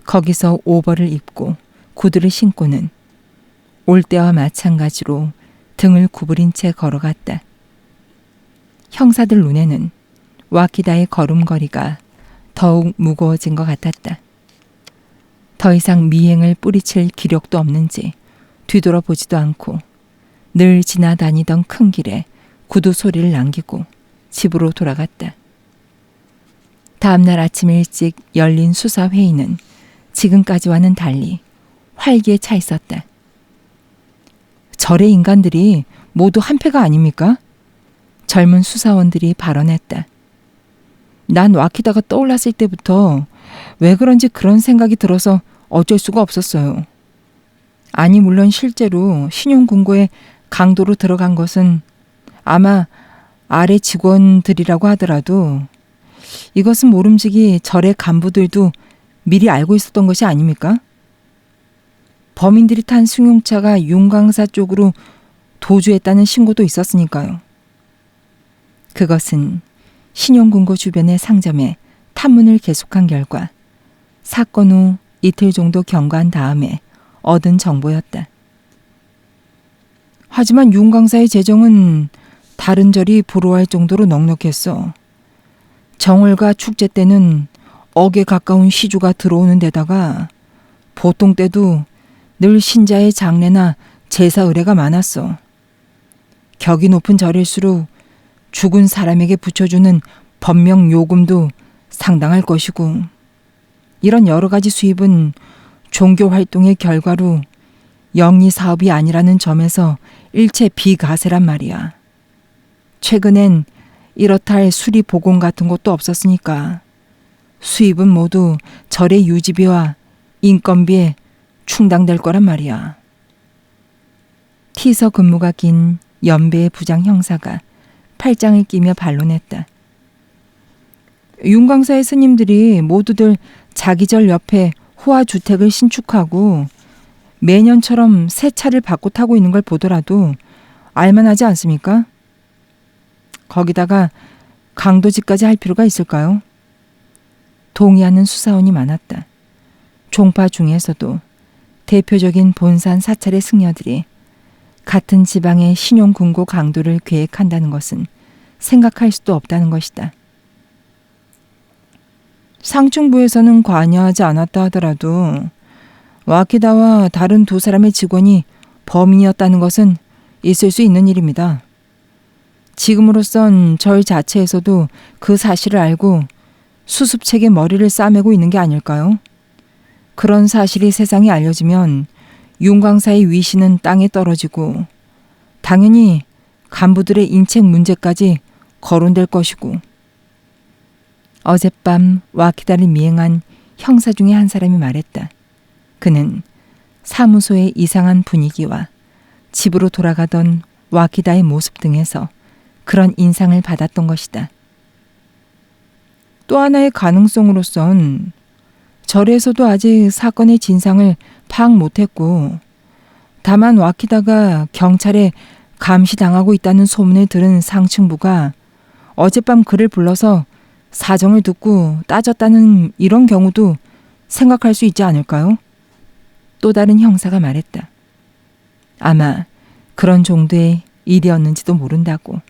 거기서 오버를 입고 구두를 신고는 올 때와 마찬가지로 등을 구부린 채 걸어갔다. 형사들 눈에는 와키다의 걸음걸이가 더욱 무거워진 것 같았다. 더 이상 미행을 뿌리칠 기력도 없는지 뒤돌아보지도 않고 늘 지나다니던 큰 길에 구두 소리를 남기고 집으로 돌아갔다. 다음날 아침 일찍 열린 수사회의는 지금까지와는 달리 활기에 차 있었다. 절의 인간들이 모두 한패가 아닙니까? 젊은 수사원들이 발언했다. 난 와키다가 떠올랐을 때부터 왜 그런지 그런 생각이 들어서 어쩔 수가 없었어요. 아니 물론 실제로 신용금고에 강도로 들어간 것은 아마 아래 직원들이라고 하더라도 이것은 모름지기 절의 간부들도 미리 알고 있었던 것이 아닙니까? 범인들이 탄 승용차가 윤광사 쪽으로 도주했다는 신고도 있었으니까요. 그것은 신용금고 주변의 상점에 탐문을 계속한 결과 사건 후 이틀 정도 경과한 다음에 얻은 정보였다. 하지만 윤광사의 재정은 다른 절이 부러워할 정도로 넉넉했어. 정월과 축제 때는 억에 가까운 시주가 들어오는 데다가 보통 때도 늘 신자의 장례나 제사 의례가 많았어. 격이 높은 절일수록 죽은 사람에게 붙여주는 법명 요금도 상당할 것이고 이런 여러 가지 수입은 종교 활동의 결과로 영리 사업이 아니라는 점에서 일체 비가세란 말이야. 최근엔 이렇다 할 수리 보공 같은 것도 없었으니까 수입은 모두 절의 유지비와 인건비에 충당될 거란 말이야. 티서 근무가 긴 연배의 부장 형사가 팔짱을 끼며 반론했다. 윤광사의 스님들이 모두들 자기 절 옆에 호화주택을 신축하고 매년처럼 새 차를 바꿔 타고 있는 걸 보더라도 알만하지 않습니까? 거기다가 강도질까지 할 필요가 있을까요? 동의하는 수사원이 많았다. 종파 중에서도 대표적인 본산 사찰의 승려들이 같은 지방의 신용금고 강도를 계획한다는 것은 생각할 수도 없다는 것이다. 상층부에서는 관여하지 않았다 하더라도 와키다와 다른 두 사람의 직원이 범인이었다는 것은 있을 수 있는 일입니다. 지금으로선 절 자체에서도 그 사실을 알고 수습책에 머리를 싸매고 있는 게 아닐까요? 그런 사실이 세상에 알려지면 윤광사의 위신은 땅에 떨어지고 당연히 간부들의 인책 문제까지 거론될 것이고. 어젯밤 와키다를 미행한 형사 중에 한 사람이 말했다. 그는 사무소의 이상한 분위기와 집으로 돌아가던 와키다의 모습 등에서 그런 인상을 받았던 것이다. 또 하나의 가능성으로선 절에서도 아직 사건의 진상을 파악 못했고 다만 와키다가 경찰에 감시당하고 있다는 소문을 들은 상층부가 어젯밤 그를 불러서 사정을 듣고 따졌다는 이런 경우도 생각할 수 있지 않을까요? 또 다른 형사가 말했다. 아마 그런 정도의 일이었는지도 모른다고.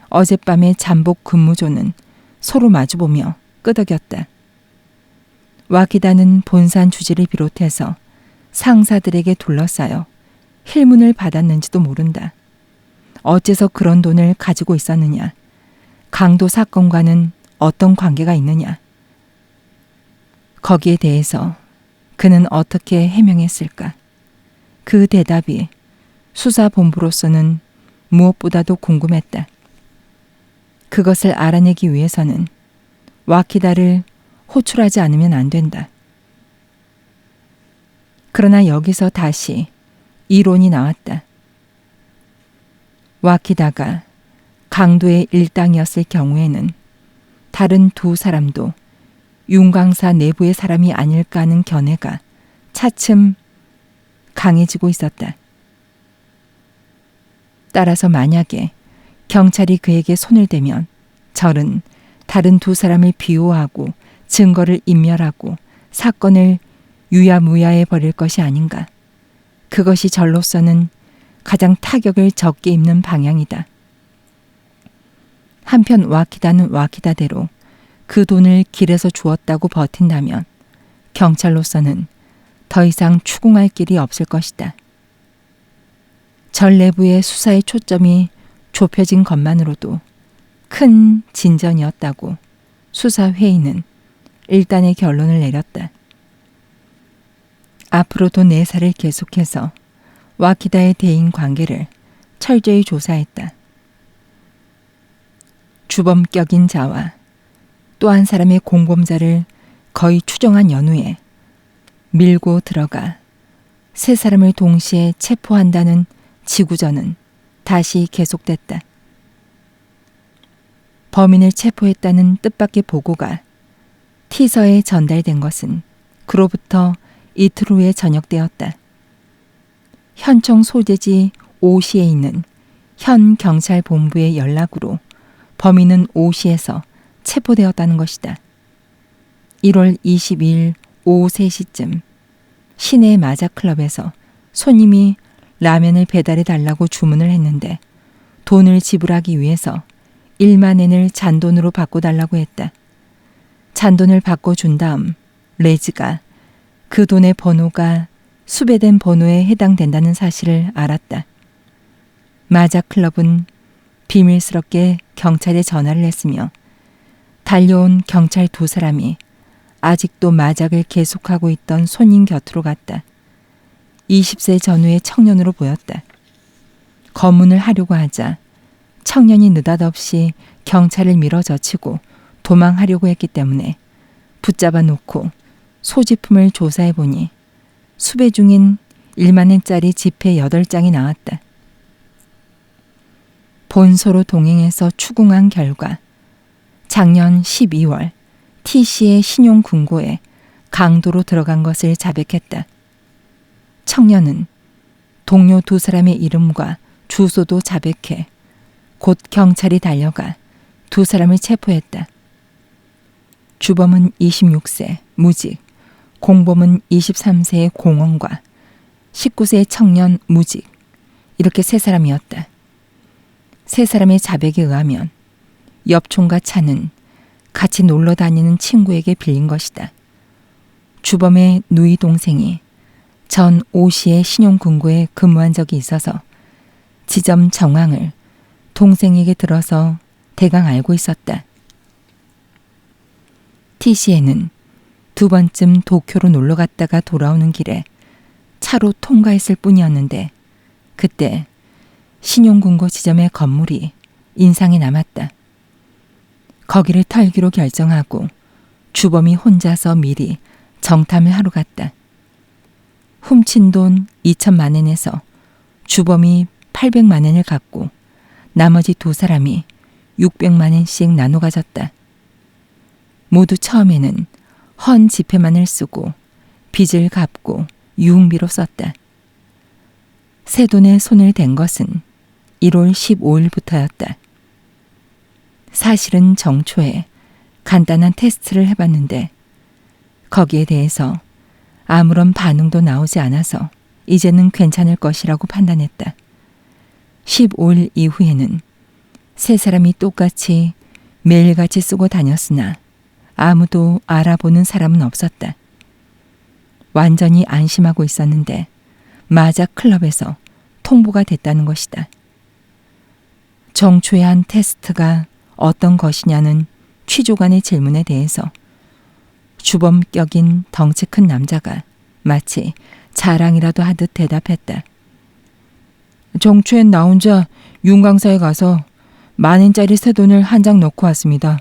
어젯밤의 잠복 근무조는 서로 마주보며 끄덕였다. 와키다는 본산 주지를 비롯해서 상사들에게 둘러싸여 힐문을 받았는지도 모른다. 어째서 그런 돈을 가지고 있었느냐? 강도 사건과는 어떤 관계가 있느냐? 거기에 대해서 그는 어떻게 해명했을까? 그 대답이 수사본부로서는 무엇보다도 궁금했다. 그것을 알아내기 위해서는 와키다를 호출하지 않으면 안 된다. 그러나 여기서 다시 이론이 나왔다. 와키다가 강도의 일당이었을 경우에는 다른 두 사람도 윤광사 내부의 사람이 아닐까 하는 견해가 차츰 강해지고 있었다. 따라서 만약에 경찰이 그에게 손을 대면 절은 다른 두 사람을 비호하고 증거를 인멸하고 사건을 유야무야해 버릴 것이 아닌가. 그것이 절로서는 가장 타격을 적게 입는 방향이다. 한편 와키다는 와키다대로 그 돈을 길에서 주었다고 버틴다면 경찰로서는 더 이상 추궁할 길이 없을 것이다. 절 내부의 수사의 초점이 좁혀진 것만으로도 큰 진전이었다고 수사회의는 일단의 결론을 내렸다. 앞으로도 내사를 계속해서 와키다의 대인 관계를 철저히 조사했다. 주범격인 자와 또 한 사람의 공범자를 거의 추정한 연후에 밀고 들어가 세 사람을 동시에 체포한다는 지구전은 다시 계속됐다. 범인을 체포했다는 뜻밖의 보고가 T서에 전달된 것은 그로부터 이틀 후에 저녁 때였다. 현청 소재지 오시에 있는 현 경찰본부의 연락으로 범인은 오시에서 체포되었다는 것이다. 1월 22일 오후 3시쯤 시내 마자클럽에서 손님이 라면을 배달해 달라고 주문을 했는데 돈을 지불하기 위해서 1만 엔을 잔돈으로 바꿔달라고 했다. 잔돈을 바꿔준 다음 레즈가 그 돈의 번호가 수배된 번호에 해당된다는 사실을 알았다. 마자클럽은 비밀스럽게 경찰에 전화를 했으며 달려온 경찰 두 사람이 아직도 마작을 계속하고 있던 손님 곁으로 갔다. 20세 전후의 청년으로 보였다. 검문을 하려고 하자 청년이 느닷없이 경찰을 밀어젖히고 도망하려고 했기 때문에 붙잡아 놓고 소지품을 조사해 보니 수배 중인 1만 엔짜리 지폐 8장이 나왔다. 본소로 동행해서 추궁한 결과 작년 12월 T씨의 신용금고에 강도로 들어간 것을 자백했다. 청년은 동료 두 사람의 이름과 주소도 자백해 곧 경찰이 달려가 두 사람을 체포했다. 주범은 26세 무직, 공범은 23세의 공원과 19세의 청년 무직, 이렇게 세 사람이었다. 세 사람의 자백에 의하면 옆총과 차는 같이 놀러 다니는 친구에게 빌린 것이다. 주범의 누이 동생이 전 오씨의 신용금고에 근무한 적이 있어서 지점 정황을 동생에게 들어서 대강 알고 있었다. T씨에는 두 번쯤 도쿄로 놀러 갔다가 돌아오는 길에 차로 통과했을 뿐이었는데 그때 신용금고 지점의 건물이 인상에 남았다. 거기를 털기로 결정하고 주범이 혼자서 미리 정탐을 하러 갔다. 훔친 돈 2천만 원에서 주범이 800만 원을 갖고 나머지 두 사람이 600만 원씩 나눠 가졌다. 모두 처음에는 헌 지폐만을 쓰고 빚을 갚고 유흥비로 썼다. 새 돈에 손을 댄 것은 1월 15일부터였다. 사실은 정초에 간단한 테스트를 해봤는데 거기에 대해서 아무런 반응도 나오지 않아서 이제는 괜찮을 것이라고 판단했다. 15일 이후에는 세 사람이 똑같이 매일같이 쓰고 다녔으나 아무도 알아보는 사람은 없었다. 완전히 안심하고 있었는데 마작 클럽에서 통보가 됐다는 것이다. 정초에 한 테스트가 어떤 것이냐는 취조관의 질문에 대해서 주범격인 덩치 큰 남자가 마치 자랑이라도 하듯 대답했다. 정초엔 나 혼자 윤강사에 가서 10,000원짜리 새 돈을 한 장 넣고 왔습니다.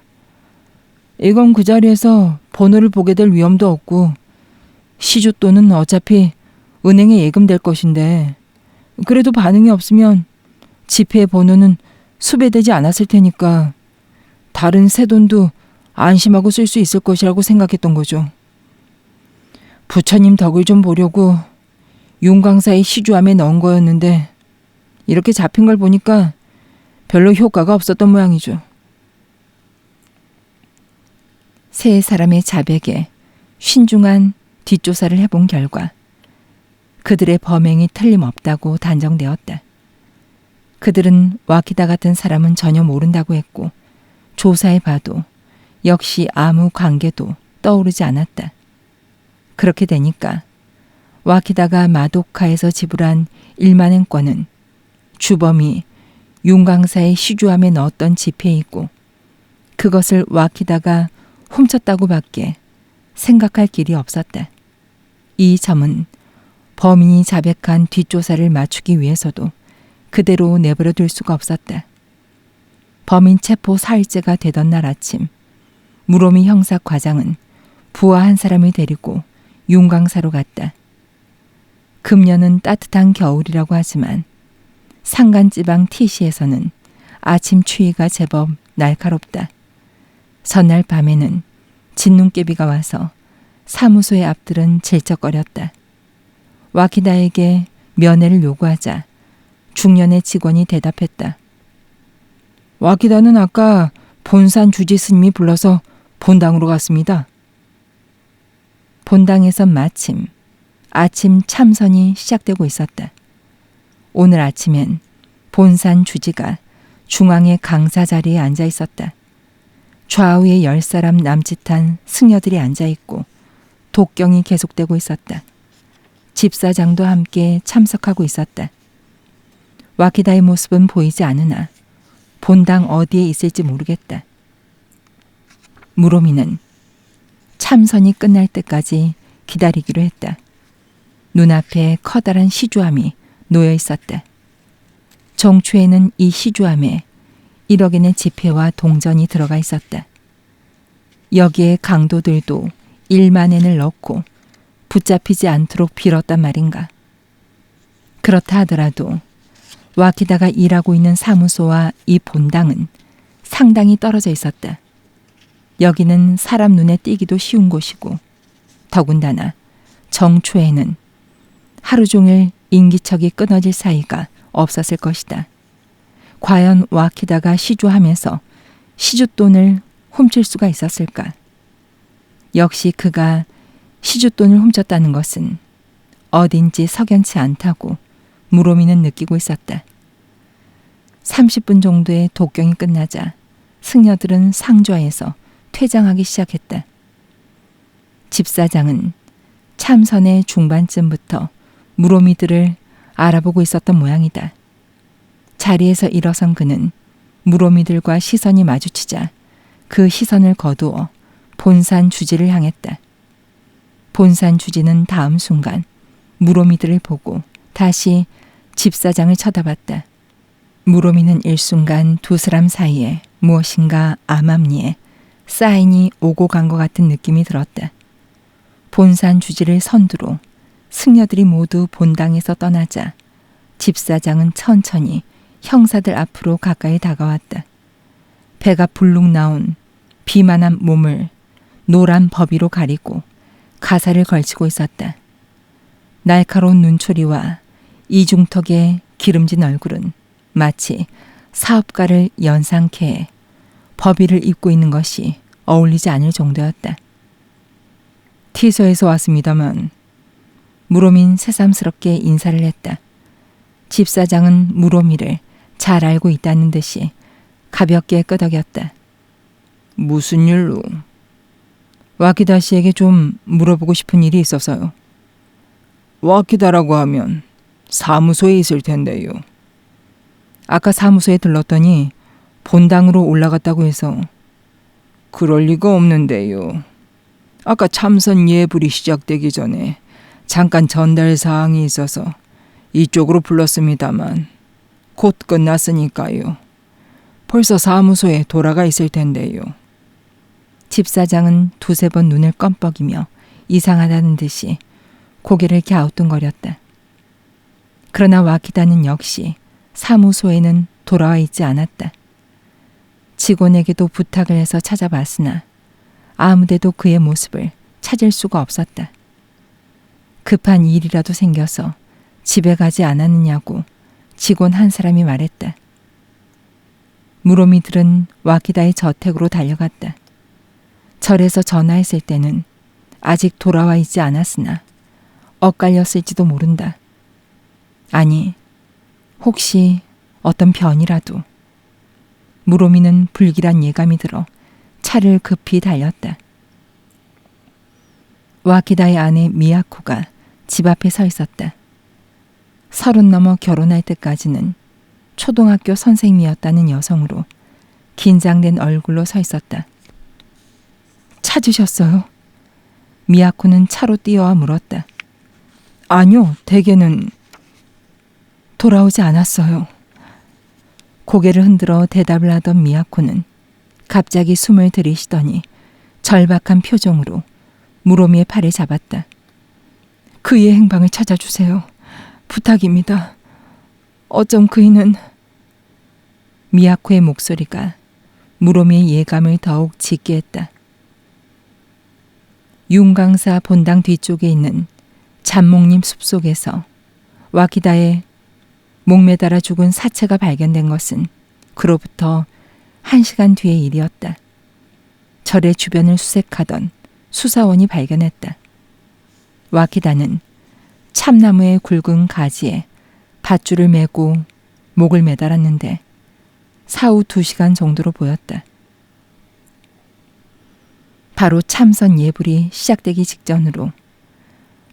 이건 그 자리에서 번호를 보게 될 위험도 없고 시주돈은 어차피 은행에 예금될 것인데 그래도 반응이 없으면 지폐의 번호는 수배되지 않았을 테니까 다른 새 돈도 안심하고 쓸 수 있을 것이라고 생각했던 거죠. 부처님 덕을 좀 보려고 윤강사의 시주함에 넣은 거였는데 이렇게 잡힌 걸 보니까 별로 효과가 없었던 모양이죠. 세 사람의 자백에 신중한 뒷조사를 해본 결과 그들의 범행이 틀림없다고 단정되었다. 그들은 와키다 같은 사람은 전혀 모른다고 했고 조사해봐도 역시 아무 관계도 떠오르지 않았다. 그렇게 되니까 와키다가 마도카에서 지불한 1만 원권은 주범이 윤강사의 시주함에 넣었던 지폐이고 그것을 와키다가 훔쳤다고밖에 생각할 길이 없었다. 이 점은 범인이 자백한 뒷조사를 맞추기 위해서도 그대로 내버려 둘 수가 없었다. 범인 체포 4일째가 되던 날 아침 무로미 형사과장은 부하 한 사람을 데리고 윤강사로 갔다. 금년은 따뜻한 겨울이라고 하지만 산간지방 T시에서는 아침 추위가 제법 날카롭다. 전날 밤에는 진눈깨비가 와서 사무소의 앞들은 질척거렸다. 와키다에게 면회를 요구하자 중년의 직원이 대답했다. 와키다는 아까 본산 주지 스님이 불러서 본당으로 갔습니다. 본당에선 마침 아침 참선이 시작되고 있었다. 오늘 아침엔 본산 주지가 중앙의 강사 자리에 앉아 있었다. 좌우에 10사람 남짓한 승려들이 앉아 있고 독경이 계속되고 있었다. 집사장도 함께 참석하고 있었다. 와키다의 모습은 보이지 않으나 본당 어디에 있을지 모르겠다. 무로미는 참선이 끝날 때까지 기다리기로 했다. 눈앞에 커다란 시주함이 놓여 있었다. 정초에는 이 시주함에 1억엔의 지폐와 동전이 들어가 있었다. 여기에 강도들도 1만 엔을 넣고 붙잡히지 않도록 빌었단 말인가. 그렇다 하더라도 와키다가 일하고 있는 사무소와 이 본당은 상당히 떨어져 있었다. 여기는 사람 눈에 띄기도 쉬운 곳이고 더군다나 정초에는 하루 종일 인기척이 끊어질 사이가 없었을 것이다. 과연 와키다가 시주하면서 시주돈을 훔칠 수가 있었을까? 역시 그가 시주돈을 훔쳤다는 것은 어딘지 석연치 않다고 무로미는 느끼고 있었다. 30분 정도의 독경이 끝나자 승려들은 상좌에서 퇴장하기 시작했다. 집사장은 참선의 중반쯤부터 무로미들을 알아보고 있었던 모양이다. 자리에서 일어선 그는 무로미들과 시선이 마주치자 그 시선을 거두어 본산 주지를 향했다. 본산 주지는 다음 순간 무로미들을 보고 다시 집사장을 쳐다봤다. 무로미는 일순간 두 사람 사이에 무엇인가 암암리에 사인이 오고 간 것 같은 느낌이 들었다. 본산 주지를 선두로 승려들이 모두 본당에서 떠나자 집사장은 천천히 형사들 앞으로 가까이 다가왔다. 배가 불룩 나온 비만한 몸을 노란 버비로 가리고 가사를 걸치고 있었다. 날카로운 눈초리와 이중턱의 기름진 얼굴은 마치 사업가를 연상케 해 버비를 입고 있는 것이 어울리지 않을 정도였다. 티서에서 왔습니다만 무로민 새삼스럽게 인사를 했다. 집사장은 무로미를 잘 알고 있다는 듯이 가볍게 끄덕였다. 무슨 일로? 와키다 씨에게 좀 물어보고 싶은 일이 있어서요. 와키다라고 하면 사무소에 있을 텐데요. 아까 사무소에 들렀더니 본당으로 올라갔다고 해서. 그럴 리가 없는데요. 아까 참선 예불이 시작되기 전에 잠깐 전달 사항이 있어서 이쪽으로 불렀습니다만 곧 끝났으니까요. 벌써 사무소에 돌아가 있을 텐데요. 집사장은 두세 번 눈을 껌뻑이며 이상하다는 듯이 고개를 갸우뚱거렸다. 그러나 와키다는 역시 사무소에는 돌아와 있지 않았다. 직원에게도 부탁을 해서 찾아봤으나 아무데도 그의 모습을 찾을 수가 없었다. 급한 일이라도 생겨서 집에 가지 않았느냐고 직원 한 사람이 말했다. 무로미들은 와키다의 저택으로 달려갔다. 절에서 전화했을 때는 아직 돌아와 있지 않았으나 엇갈렸을지도 모른다. 아니, 혹시 어떤 변이라도. 무로미는 불길한 예감이 들어 차를 급히 달렸다. 와키다의 아내 미야코가 집 앞에 서 있었다. 30 넘어 결혼할 때까지는 초등학교 선생님이었다는 여성으로 긴장된 얼굴로 서 있었다. 찾으셨어요? 미야코는 차로 뛰어와 물었다. 아니요, 대개는 돌아오지 않았어요. 고개를 흔들어 대답을 하던 미야코는 갑자기 숨을 들이쉬더니 절박한 표정으로 무로미의 팔을 잡았다. 그이의 행방을 찾아주세요. 부탁입니다. 어쩜 그이는... 미야코의 목소리가 무로미의 예감을 더욱 짙게 했다. 윤강사 본당 뒤쪽에 있는 잠목림 숲속에서 와키다의 목매달아 죽은 사체가 발견된 것은 그로부터 1시간 뒤의 일이었다. 절의 주변을 수색하던 수사원이 발견했다. 와키다는 참나무의 굵은 가지에 밧줄을 메고 목을 매달았는데 사후 2시간 정도로 보였다. 바로 참선 예불이 시작되기 직전으로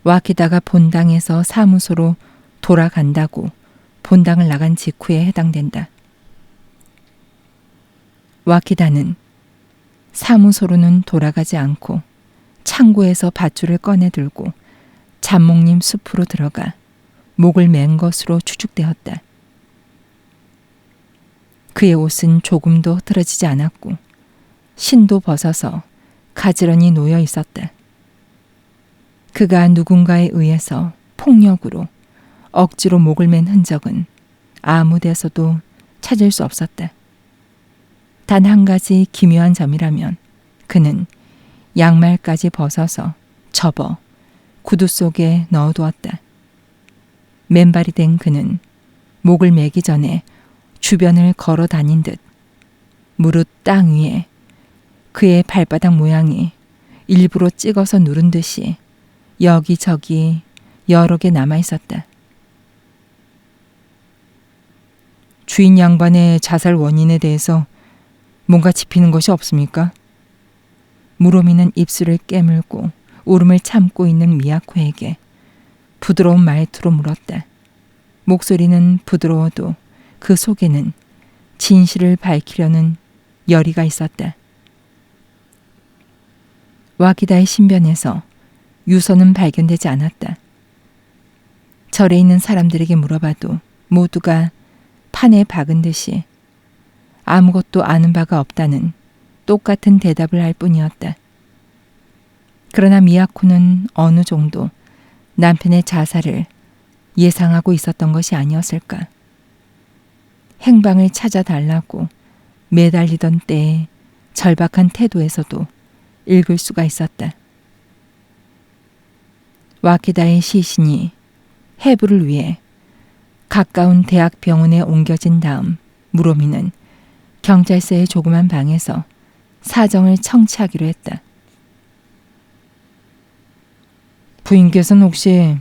와키다가 본당에서 사무소로 돌아간다고 본당을 나간 직후에 해당된다. 와키다는 사무소로는 돌아가지 않고 창고에서 밧줄을 꺼내 들고 잠목림 숲으로 들어가 목을 맨 것으로 추측되었다. 그의 옷은 조금도 흐트러지지 않았고 신도 벗어서 가지런히 놓여 있었다. 그가 누군가에 의해서 폭력으로 억지로 목을 맨 흔적은 아무 데서도 찾을 수 없었다. 단 한 가지 기묘한 점이라면 그는 양말까지 벗어서 접어 구두 속에 넣어두었다. 맨발이 된 그는 목을 매기 전에 주변을 걸어 다닌 듯 무릇 땅 위에 그의 발바닥 모양이 일부러 찍어서 누른 듯이 여기저기 여러 개 남아 있었다. 주인 양반의 자살 원인에 대해서 뭔가 짚이는 것이 없습니까? 무로미는 입술을 깨물고 울음을 참고 있는 미야코에게 부드러운 말투로 물었다. 목소리는 부드러워도 그 속에는 진실을 밝히려는 열의가 있었다. 와기다의 신변에서 유서는 발견되지 않았다. 절에 있는 사람들에게 물어봐도 모두가 판에 박은 듯이 아무것도 아는 바가 없다는 똑같은 대답을 할 뿐이었다. 그러나 미야코는 어느 정도 남편의 자살을 예상하고 있었던 것이 아니었을까. 행방을 찾아달라고 매달리던 때의 절박한 태도에서도 읽을 수가 있었다. 와키다의 시신이 해부를 위해 가까운 대학병원에 옮겨진 다음 무로미는 경찰서의 조그만 방에서 사정을 청취하기로 했다. 부인께서는 혹시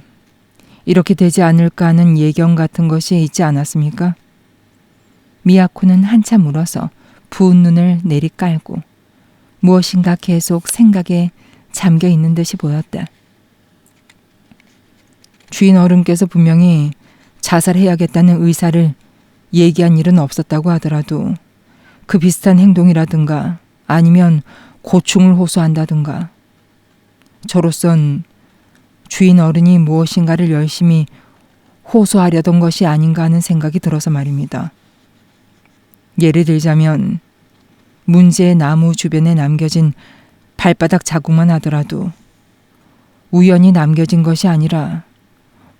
이렇게 되지 않을까 하는 예견 같은 것이 있지 않았습니까? 미야코는 한참 울어서 부은 눈을 내리깔고 무엇인가 계속 생각에 잠겨 있는 듯이 보였다. 주인 어른께서 분명히 자살해야겠다는 의사를 얘기한 일은 없었다고 하더라도 그 비슷한 행동이라든가 아니면 고충을 호소한다든가 저로선 주인 어른이 무엇인가를 열심히 호소하려던 것이 아닌가 하는 생각이 들어서 말입니다. 예를 들자면 문제의 나무 주변에 남겨진 발바닥 자국만 하더라도 우연히 남겨진 것이 아니라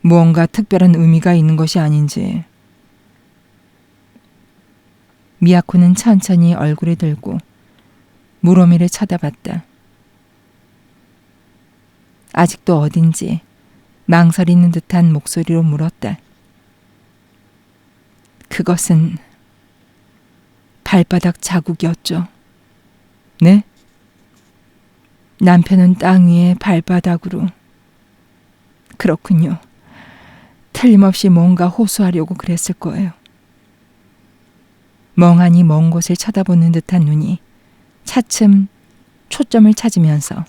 무언가 특별한 의미가 있는 것이 아닌지. 미야코는 천천히 얼굴을 들고 무로미를 쳐다봤다. 아직도 어딘지 망설이는 듯한 목소리로 물었다. 그것은 발바닥 자국이었죠. 네? 남편은 땅 위에 발바닥으로. 그렇군요. 틀림없이 뭔가 호소하려고 그랬을 거예요. 멍하니 먼 곳을 쳐다보는 듯한 눈이 차츰 초점을 찾으면서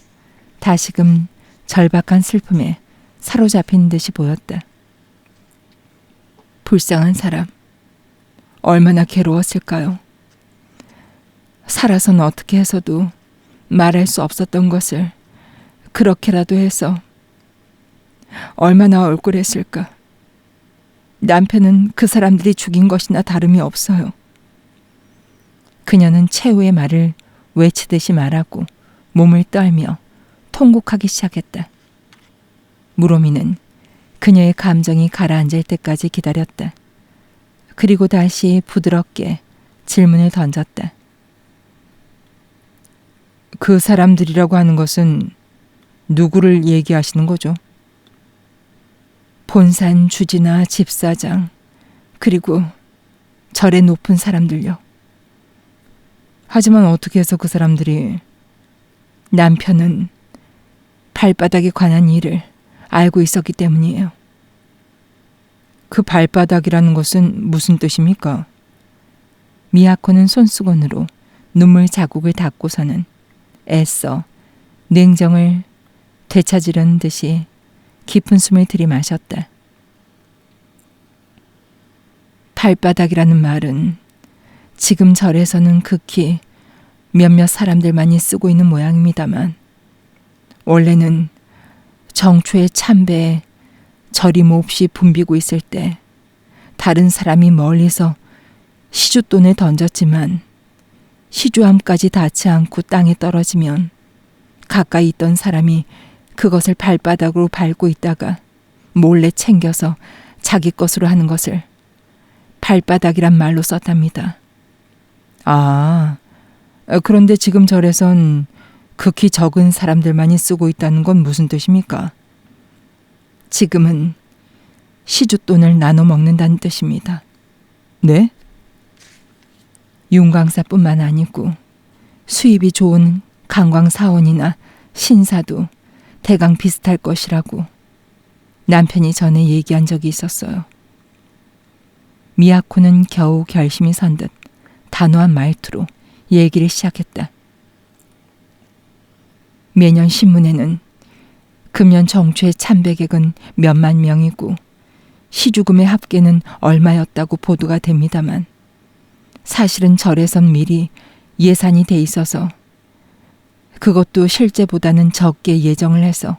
다시금 절박한 슬픔에 사로잡힌 듯이 보였다. 불쌍한 사람, 얼마나 괴로웠을까요? 살아서는 어떻게 해서도 말할 수 없었던 것을 그렇게라도 해서 얼마나 억울했을까. 남편은 그 사람들이 죽인 것이나 다름이 없어요. 그녀는 최후의 말을 외치듯이 말하고 몸을 떨며 통곡하기 시작했다. 무로미는 그녀의 감정이 가라앉을 때까지 기다렸다. 그리고 다시 부드럽게 질문을 던졌다. 그 사람들이라고 하는 것은 누구를 얘기하시는 거죠? 본산 주지나 집사장, 그리고 절의 높은 사람들요. 하지만 어떻게 해서 그 사람들이 남편은 발바닥에 관한 일을 알고 있었기 때문이에요. 그 발바닥이라는 것은 무슨 뜻입니까? 미야코는 손수건으로 눈물 자국을 닦고서는 애써 냉정을 되찾으려는 듯이 깊은 숨을 들이마셨다. 발바닥이라는 말은 지금 절에서는 극히 몇몇 사람들만이 쓰고 있는 모양입니다만 원래는 정초의 참배에 절이 몹시 붐비고 있을 때 다른 사람이 멀리서 시주돈을 던졌지만 시주함까지 닿지 않고 땅에 떨어지면 가까이 있던 사람이 그것을 발바닥으로 밟고 있다가 몰래 챙겨서 자기 것으로 하는 것을 발바닥이란 말로 썼답니다. 아, 그런데 지금 절에선 극히 적은 사람들만이 쓰고 있다는 건 무슨 뜻입니까? 지금은 시주돈을 나눠 먹는다는 뜻입니다. 네? 윤광사뿐만 아니고 수입이 좋은 관광사원이나 신사도 대강 비슷할 것이라고 남편이 전에 얘기한 적이 있었어요. 미야코는 겨우 결심이 선 듯 단호한 말투로 얘기를 시작했다. 매년 신문에는 금년 정초의 참배객은 몇만 명이고 시주금의 합계는 얼마였다고 보도가 됩니다만 사실은 절에선 미리 예산이 돼 있어서 그것도 실제보다는 적게 예정을 해서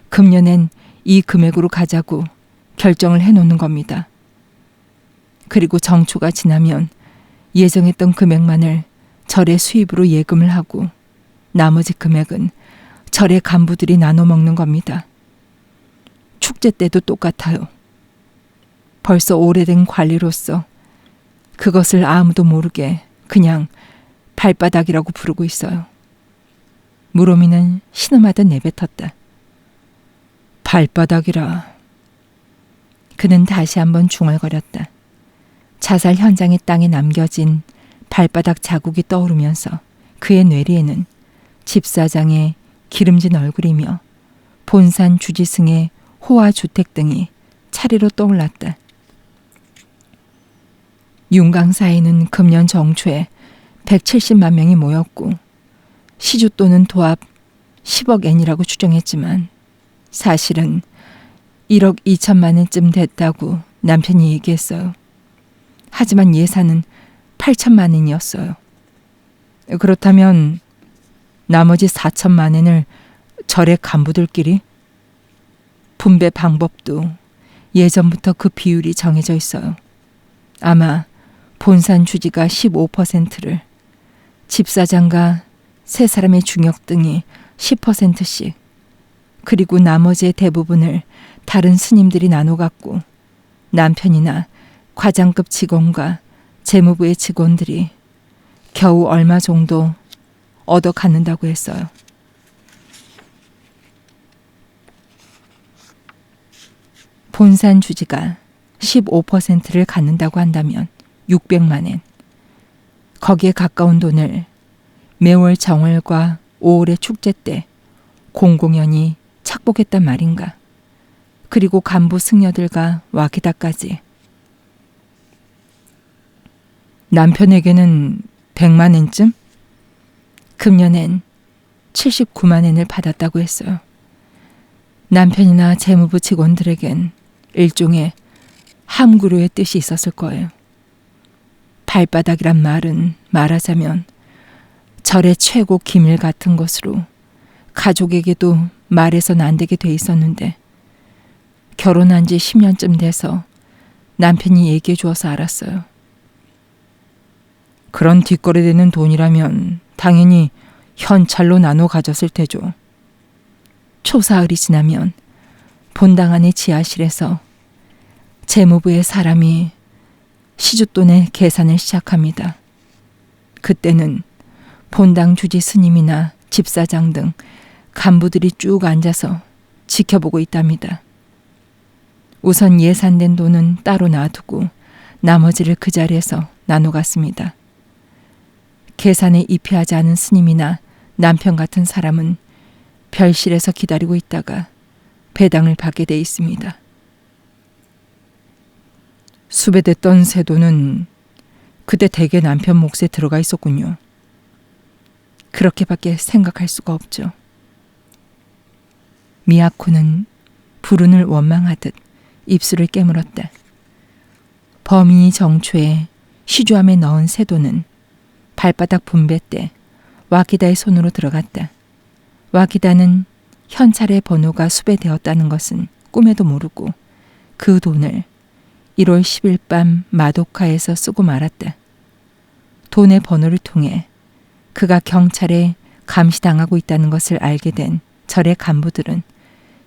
금년엔 이 금액으로 가자고 결정을 해놓는 겁니다. 그리고 정초가 지나면 예정했던 금액만을 절의 수입으로 예금을 하고 나머지 금액은 절의 간부들이 나눠 먹는 겁니다. 축제 때도 똑같아요. 벌써 오래된 관리로서 그것을 아무도 모르게 그냥 발바닥이라고 부르고 있어요. 무로미는 신음하듯 내뱉었다. 발바닥이라. 그는 다시 한번 중얼거렸다. 자살 현장의 땅에 남겨진 발바닥 자국이 떠오르면서 그의 뇌리에는 집사장의 기름진 얼굴이며 본산 주지승의 호화 주택 등이 차례로 떠올랐다. 윤강사에는 금년 정초에 170만 명이 모였고 시주돈은 도합 10억 엔이라고 추정했지만 사실은 1억 2천만 엔쯤 됐다고 남편이 얘기했어요. 하지만 예산은 8천만 엔이었어요. 그렇다면 나머지 4천만 엔을 절의 간부들끼리? 분배 방법도 예전부터 그 비율이 정해져 있어요. 아마 본산 주지가 15%를, 집사장과 세 사람의 중역 등이 10%씩, 그리고 나머지의 대부분을 다른 스님들이 나눠 갖고 남편이나 과장급 직원과 재무부의 직원들이 겨우 얼마 정도 얻어 갖는다고 했어요. 본산 주지가 15%를 갖는다고 한다면 600만 엔. 거기에 가까운 돈을 매월 정월과 5월의 축제 때 공공연히 착복했단 말인가. 그리고 간부 승려들과 와키다까지. 남편에게는 100만 엔쯤? 금년엔 79만 엔을 받았다고 했어요. 남편이나 재무부 직원들에겐 일종의 함구로의 뜻이 있었을 거예요. 발바닥이란 말은 말하자면 절의 최고 기밀 같은 것으로 가족에게도 말해서는 안 되게 돼 있었는데 결혼한 지 10년쯤 돼서 남편이 얘기해 주어서 알았어요. 그런 뒷거래되는 돈이라면 당연히 현찰로 나눠 가졌을 테죠. 초사흘이 지나면 본당 안의 지하실에서 재무부의 사람이 시주돈의 계산을 시작합니다. 그때는 본당 주지 스님이나 집사장 등 간부들이 쭉 앉아서 지켜보고 있답니다. 우선 예산된 돈은 따로 놔두고 나머지를 그 자리에서 나눠 갔습니다. 계산에 입회하지 않은 스님이나 남편 같은 사람은 별실에서 기다리고 있다가 배당을 받게 돼 있습니다. 수배됐던 새 돈은 그때 대개 남편 몫에 들어가 있었군요. 그렇게밖에 생각할 수가 없죠. 미야코는 불운을 원망하듯 입술을 깨물었다. 범인이 정초에 시주함에 넣은 새 돈은 발바닥 분배 때 와키다의 손으로 들어갔다. 와키다는 현찰의 번호가 수배되었다는 것은 꿈에도 모르고 그 돈을 1월 10일 밤 마도카에서 쓰고 말았다. 돈의 번호를 통해 그가 경찰에 감시당하고 있다는 것을 알게 된 절의 간부들은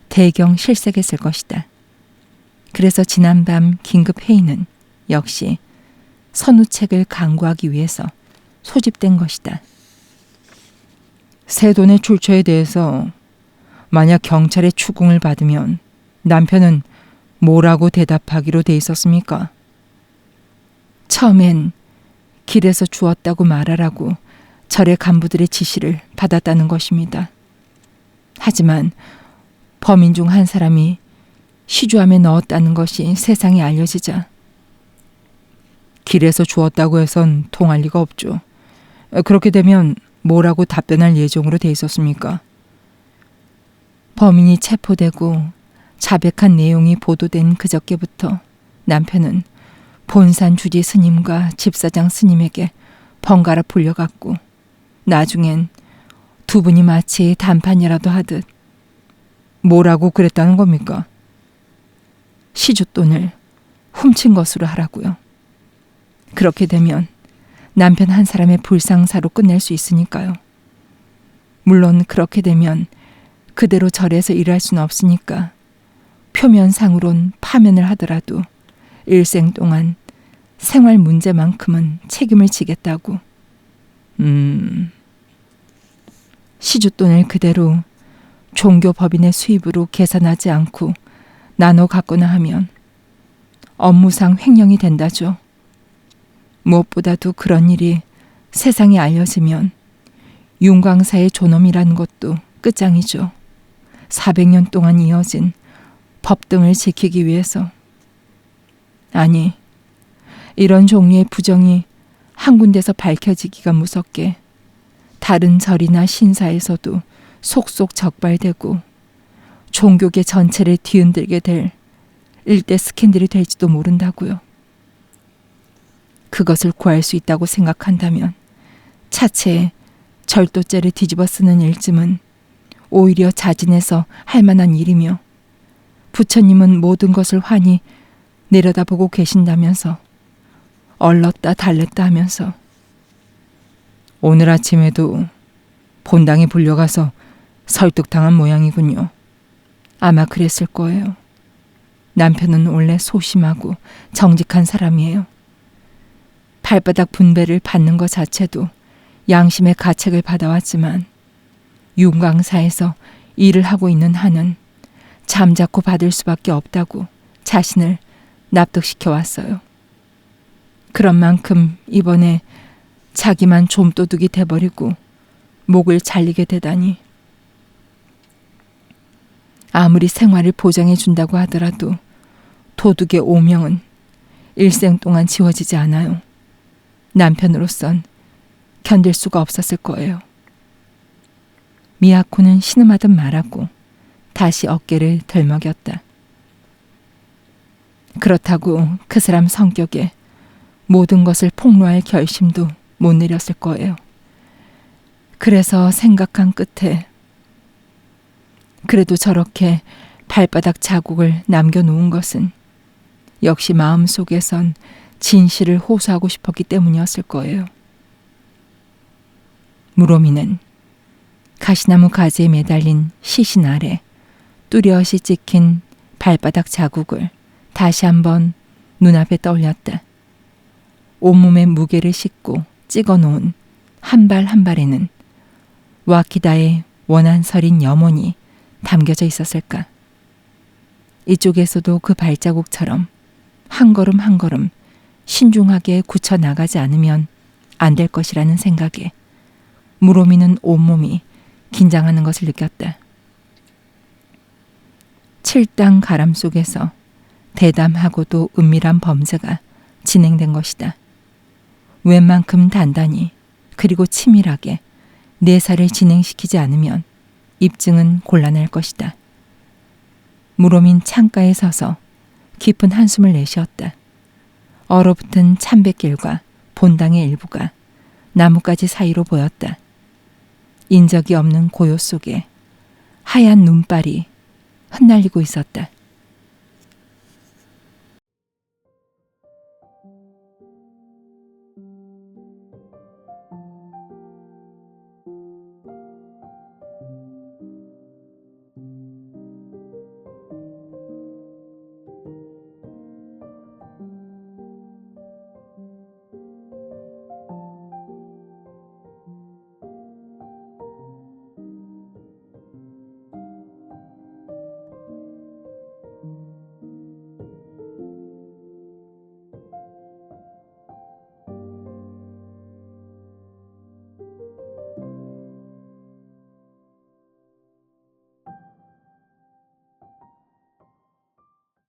대경 실색했을 것이다. 그래서 지난밤 긴급 회의는 역시 선우책을 강구하기 위해서 소집된 것이다. 새 돈의 출처에 대해서 만약 경찰의 추궁을 받으면 남편은 뭐라고 대답하기로 돼 있었습니까? 처음엔 길에서 주웠다고 말하라고 절의 간부들의 지시를 받았다는 것입니다. 하지만 범인 중 한 사람이 시주함에 넣었다는 것이 세상에 알려지자 길에서 주웠다고 해선 통할 리가 없죠. 그렇게 되면 뭐라고 답변할 예정으로 돼 있었습니까? 범인이 체포되고 자백한 내용이 보도된 그저께부터 남편은 본산 주지 스님과 집사장 스님에게 번갈아 불려갔고 나중엔 두 분이 마치 단판이라도 하듯 뭐라고 그랬다는 겁니까? 시주돈을 훔친 것으로 하라고요. 그렇게 되면 남편 한 사람의 불상사로 끝낼 수 있으니까요. 물론 그렇게 되면 그대로 절에서 일할 수는 없으니까 표면상으론 파면을 하더라도 일생 동안 생활 문제만큼은 책임을 지겠다고. 시주돈을 그대로 종교법인의 수입으로 계산하지 않고 나눠 갖거나 하면 업무상 횡령이 된다죠. 무엇보다도 그런 일이 세상에 알려지면 윤광사의 존엄이라는 것도 끝장이죠. 400년 동안 이어진 법등을 지키기 위해서. 아니, 이런 종류의 부정이 한 군데서 밝혀지기가 무섭게 다른 절이나 신사에서도 속속 적발되고 종교계 전체를 뒤흔들게 될 일대 스캔들이 될지도 모른다고요. 그것을 구할 수 있다고 생각한다면 차체에 절도죄를 뒤집어 쓰는 일쯤은 오히려 자진해서 할 만한 일이며 부처님은 모든 것을 환히 내려다보고 계신다면서 얼렀다 달랬다 하면서 오늘 아침에도 본당에 불려가서 설득당한 모양이군요. 아마 그랬을 거예요. 남편은 원래 소심하고 정직한 사람이에요. 발바닥 분배를 받는 것 자체도 양심의 가책을 받아왔지만 윤광사에서 일을 하고 있는 한은 잠자코 받을 수밖에 없다고 자신을 납득시켜 왔어요. 그런 만큼 이번에 자기만 좀도둑이 돼버리고 목을 잘리게 되다니. 아무리 생활을 보장해 준다고 하더라도 도둑의 오명은 일생 동안 지워지지 않아요. 남편으로선 견딜 수가 없었을 거예요. 미야코는 신음하듯 말하고 다시 어깨를 들먹였다. 그렇다고 그 사람 성격에 모든 것을 폭로할 결심도 못 내렸을 거예요. 그래서 생각한 끝에 그래도 저렇게 발바닥 자국을 남겨놓은 것은 역시 마음속에선 진실을 호소하고 싶었기 때문이었을 거예요. 무로미는 가시나무 가지에 매달린 시신 아래 뚜렷이 찍힌 발바닥 자국을 다시 한번 눈앞에 떠올렸다. 온몸에 무게를 싣고 찍어놓은 한 발 한 발에는 와키다의 원한설인 염원이 담겨져 있었을까. 이쪽에서도 그 발자국처럼 한 걸음 한 걸음 신중하게 굳혀 나가지 않으면 안 될 것이라는 생각에 무로미는 온몸이 긴장하는 것을 느꼈다. 7당 가람 속에서 대담하고도 은밀한 범죄가 진행된 것이다. 웬만큼 단단히 그리고 치밀하게 내사를 진행시키지 않으면 입증은 곤란할 것이다. 무로민 창가에 서서 깊은 한숨을 내쉬었다. 얼어붙은 참배길과 본당의 일부가 나뭇가지 사이로 보였다. 인적이 없는 고요 속에 하얀 눈발이 흩날리고 있었다.